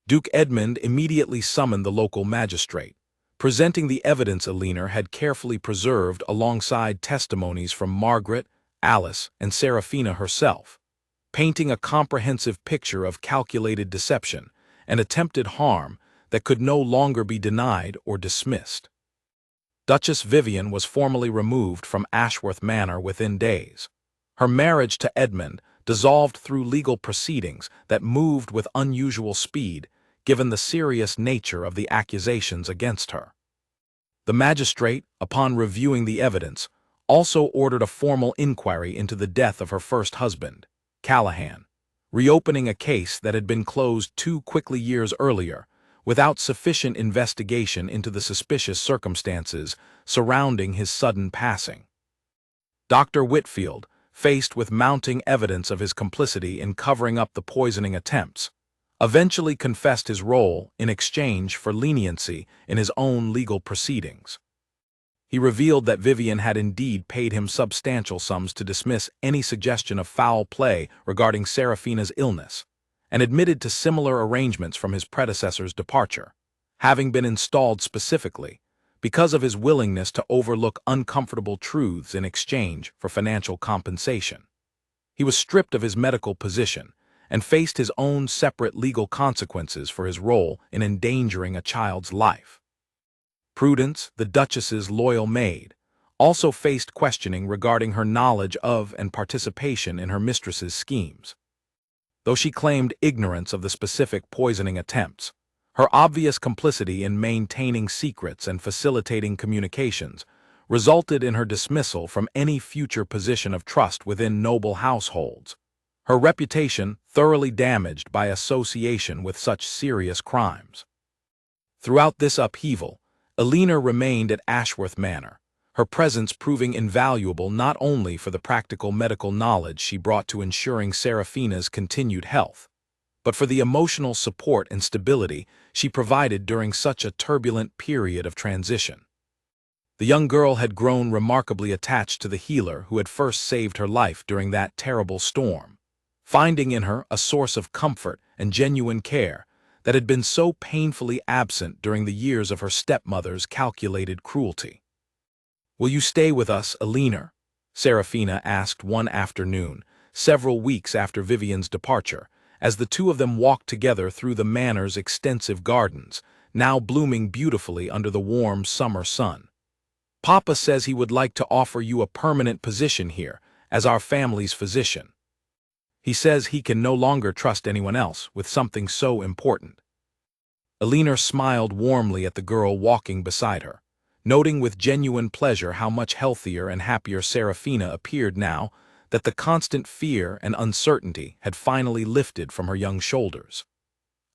Duke Edmund immediately summoned the local magistrate, presenting the evidence Alina had carefully preserved alongside testimonies from Margaret, Alice, and Serafina herself, painting a comprehensive picture of calculated deception and attempted harm that could no longer be denied or dismissed. Duchess Vivian was formally removed from Ashworth Manor within days. Her marriage to Edmund dissolved through legal proceedings that moved with unusual speed, given the serious nature of the accusations against her. The magistrate, upon reviewing the evidence, also ordered a formal inquiry into the death of her first husband, Callahan, reopening a case that had been closed 2 quick years earlier, without sufficient investigation into the suspicious circumstances surrounding his sudden passing. Dr. Whitfield, faced with mounting evidence of his complicity in covering up the poisoning attempts, eventually confessed his role in exchange for leniency in his own legal proceedings. He revealed that Vivian had indeed paid him substantial sums to dismiss any suggestion of foul play regarding Serafina's illness, and admitted to similar arrangements from his predecessor's departure, having been installed specifically because of his willingness to overlook uncomfortable truths in exchange for financial compensation. He was stripped of his medical position and faced his own separate legal consequences for his role in endangering a child's life. Prudence, the Duchess's loyal maid, also faced questioning regarding her knowledge of and participation in her mistress's schemes. Though she claimed ignorance of the specific poisoning attempts, her obvious complicity in maintaining secrets and facilitating communications resulted in her dismissal from any future position of trust within noble households, her reputation thoroughly damaged by association with such serious crimes. Throughout this upheaval, Alina remained at Ashworth Manor, her presence proving invaluable not only for the practical medical knowledge she brought to ensuring Serafina's continued health, but for the emotional support and stability she provided during such a turbulent period of transition. The young girl had grown remarkably attached to the healer who had first saved her life during that terrible storm, finding in her a source of comfort and genuine care that had been so painfully absent during the years of her stepmother's calculated cruelty. "Will you stay with us, Alina?" Serafina asked one afternoon, several weeks after Vivian's departure, as the two of them walked together through the manor's extensive gardens, now blooming beautifully under the warm summer sun. "Papa says he would like to offer you a permanent position here as our family's physician." He says he can no longer trust anyone else with something so important. Elinor smiled warmly at the girl walking beside her, noting with genuine pleasure how much healthier and happier Serafina appeared now that the constant fear and uncertainty had finally lifted from her young shoulders.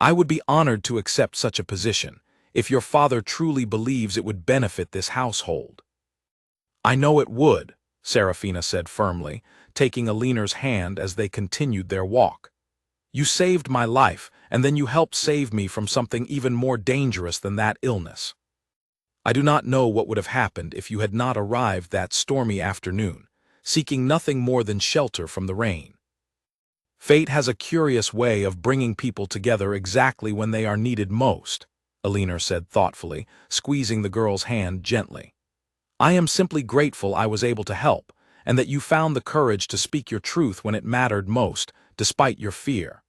I would be honored to accept such a position, if your father truly believes it would benefit this household. I know it would, Serafina said firmly, taking Elinor's hand as they continued their walk. You saved my life, and then you helped save me from something even more dangerous than that illness. I do not know what would have happened if you had not arrived that stormy afternoon, seeking nothing more than shelter from the rain. Fate has a curious way of bringing people together exactly when they are needed most, Elinor said thoughtfully, squeezing the girl's hand gently. I am simply grateful I was able to help, and that you found the courage to speak your truth when it mattered most, despite your fear.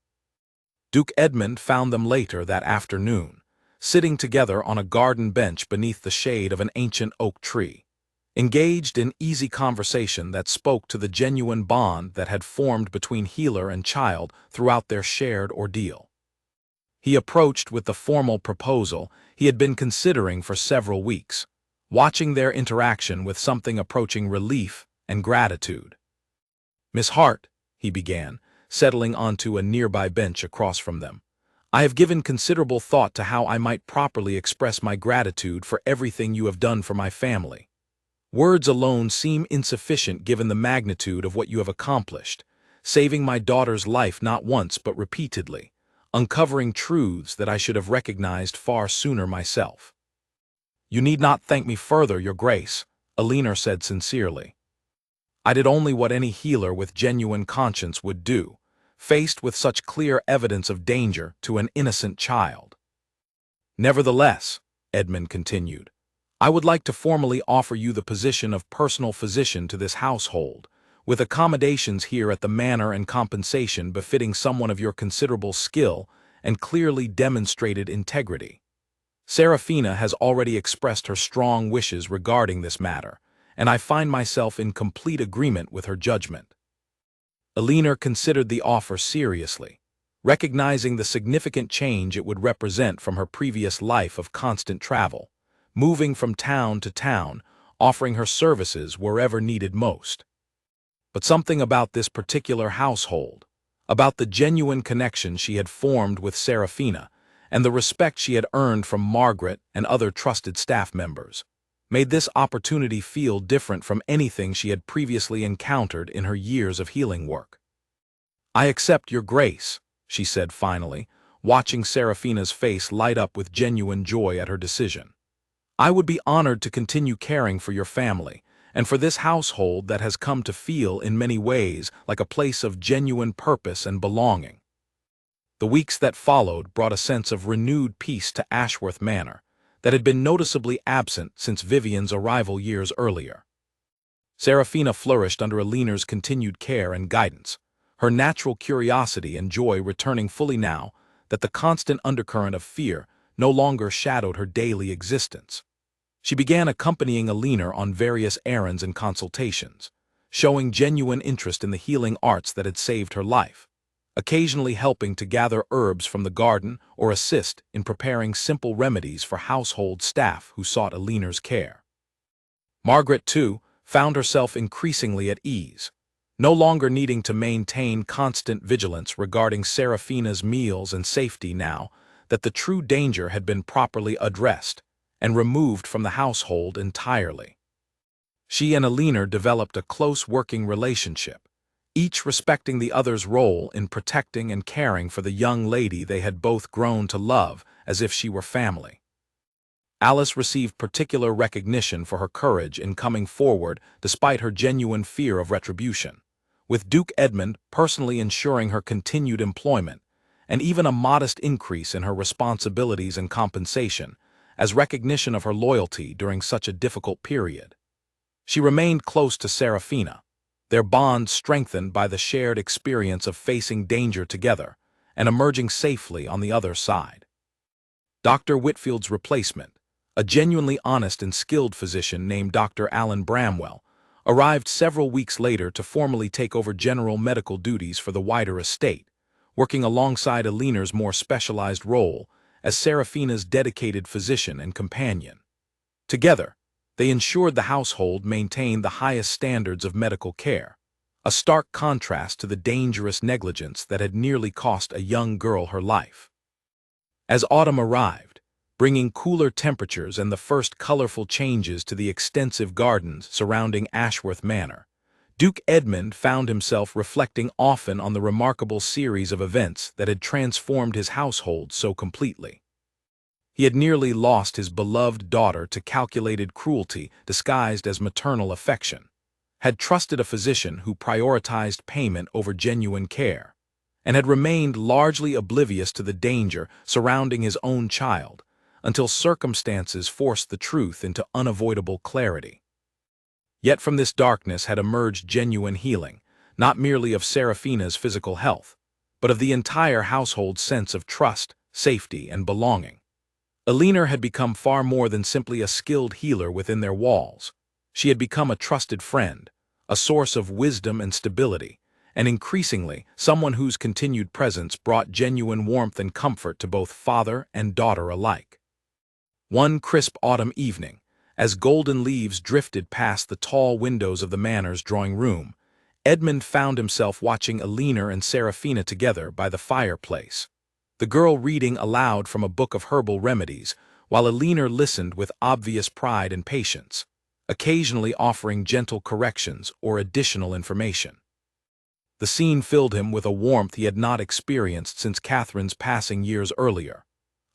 Duke Edmund found them later that afternoon, sitting together on a garden bench beneath the shade of an ancient oak tree, engaged in easy conversation that spoke to the genuine bond that had formed between healer and child throughout their shared ordeal. He approached with the formal proposal he had been considering for several weeks, watching their interaction with something approaching relief and gratitude. Miss Hart, he began, settling onto a nearby bench across from them, I have given considerable thought to how I might properly express my gratitude for everything you have done for my family. Words alone seem insufficient given the magnitude of what you have accomplished, saving my daughter's life not once but repeatedly, uncovering truths that I should have recognized far sooner myself. You need not thank me further, Your Grace, Elinor said sincerely. I did only what any healer with genuine conscience would do, faced with such clear evidence of danger to an innocent child. Nevertheless, Edmund continued, I would like to formally offer you the position of personal physician to this household, with accommodations here at the manor and compensation befitting someone of your considerable skill and clearly demonstrated integrity. Serafina has already expressed her strong wishes regarding this matter, and I find myself in complete agreement with her judgment. Elinor considered the offer seriously, recognizing the significant change it would represent from her previous life of constant travel, moving from town to town, offering her services wherever needed most. But something about this particular household, about the genuine connection she had formed with Serafina, and the respect she had earned from Margaret and other trusted staff members, made this opportunity feel different from anything she had previously encountered in her years of healing work. I accept Your Grace, she said finally, watching Serafina's face light up with genuine joy at her decision. I would be honored to continue caring for your family, and for this household that has come to feel in many ways like a place of genuine purpose and belonging. The weeks that followed brought a sense of renewed peace to Ashworth Manor that had been noticeably absent since Vivian's arrival years earlier. Serafina flourished under Elinor's continued care and guidance, her natural curiosity and joy returning fully now that the constant undercurrent of fear no longer shadowed her daily existence. She began accompanying Elinor on various errands and consultations, showing genuine interest in the healing arts that had saved her life, occasionally helping to gather herbs from the garden or assist in preparing simple remedies for household staff who sought Elinor's care. Margaret, too, found herself increasingly at ease, no longer needing to maintain constant vigilance regarding Serafina's meals and safety now that the true danger had been properly addressed and removed from the household entirely. She and Elinor developed a close working relationship, each respecting the other's role in protecting and caring for the young lady they had both grown to love as if she were family. Alice received particular recognition for her courage in coming forward despite her genuine fear of retribution, with Duke Edmund personally ensuring her continued employment, and even a modest increase in her responsibilities and compensation, as recognition of her loyalty during such a difficult period. She remained close to Serafina, their bond strengthened by the shared experience of facing danger together and emerging safely on the other side. Dr. Whitfield's replacement, a genuinely honest and skilled physician named Dr. Alan Bramwell, arrived several weeks later to formally take over general medical duties for the wider estate, working alongside Alina's more specialized role as Serafina's dedicated physician and companion. Together, they ensured the household maintained the highest standards of medical care, a stark contrast to the dangerous negligence that had nearly cost a young girl her life. As autumn arrived, bringing cooler temperatures and the first colorful changes to the extensive gardens surrounding Ashworth Manor, Duke Edmund found himself reflecting often on the remarkable series of events that had transformed his household so completely. He had nearly lost his beloved daughter to calculated cruelty disguised as maternal affection, had trusted a physician who prioritized payment over genuine care, and had remained largely oblivious to the danger surrounding his own child until circumstances forced the truth into unavoidable clarity. Yet from this darkness had emerged genuine healing, not merely of Serafina's physical health, but of the entire household's sense of trust, safety, and belonging. Alina had become far more than simply a skilled healer within their walls. She had become a trusted friend, a source of wisdom and stability, and increasingly someone whose continued presence brought genuine warmth and comfort to both father and daughter alike. One crisp autumn evening, as golden leaves drifted past the tall windows of the manor's drawing room, Edmund found himself watching Alina and Serafina together by the fireplace, the girl reading aloud from a book of herbal remedies, while Alina listened with obvious pride and patience, occasionally offering gentle corrections or additional information. The scene filled him with a warmth he had not experienced since Catherine's passing years earlier,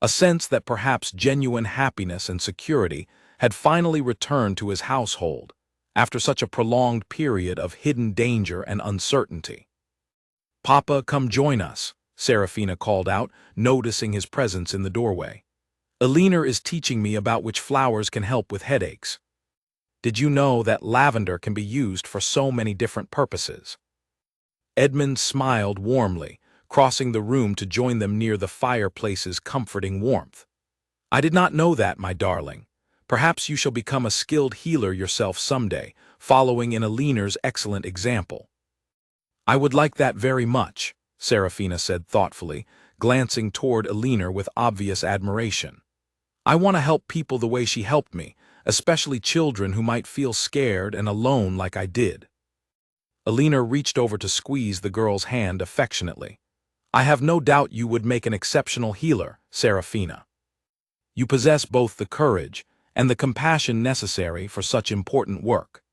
a sense that perhaps genuine happiness and security had finally returned to his household after such a prolonged period of hidden danger and uncertainty. "Papa, come join us," Serafina called out, noticing his presence in the doorway. "Alina is teaching me about which flowers can help with headaches. Did you know that lavender can be used for so many different purposes?" Edmund smiled warmly, crossing the room to join them near the fireplace's comforting warmth. "I did not know that, my darling. Perhaps you shall become a skilled healer yourself someday, following in Alina's excellent example." "I would like that very much," Serafina said thoughtfully, glancing toward Alina with obvious admiration. "I want to help people the way she helped me, especially children who might feel scared and alone like I did." Alina reached over to squeeze the girl's hand affectionately. "I have no doubt you would make an exceptional healer, Serafina. You possess both the courage and the compassion necessary for such important work."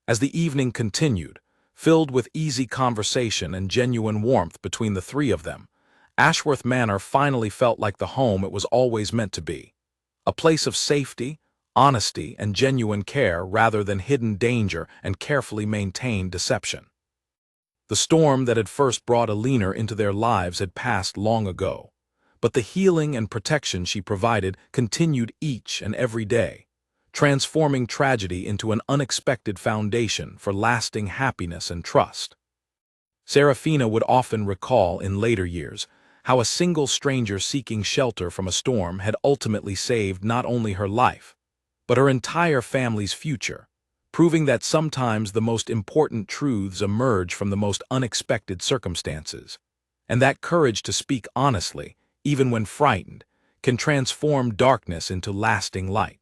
As the evening continued, filled with easy conversation and genuine warmth between the three of them, Ashworth Manor finally felt like the home it was always meant to be, a place of safety, honesty, and genuine care rather than hidden danger and carefully maintained deception. The storm that had first brought Alina into their lives had passed long ago, but the healing and protection she provided continued each and every day, transforming tragedy into an unexpected foundation for lasting happiness and trust. Serafina would often recall in later years how a single stranger seeking shelter from a storm had ultimately saved not only her life, but her entire family's future, proving that sometimes the most important truths emerge from the most unexpected circumstances, and that courage to speak honestly, even when frightened, can transform darkness into lasting light.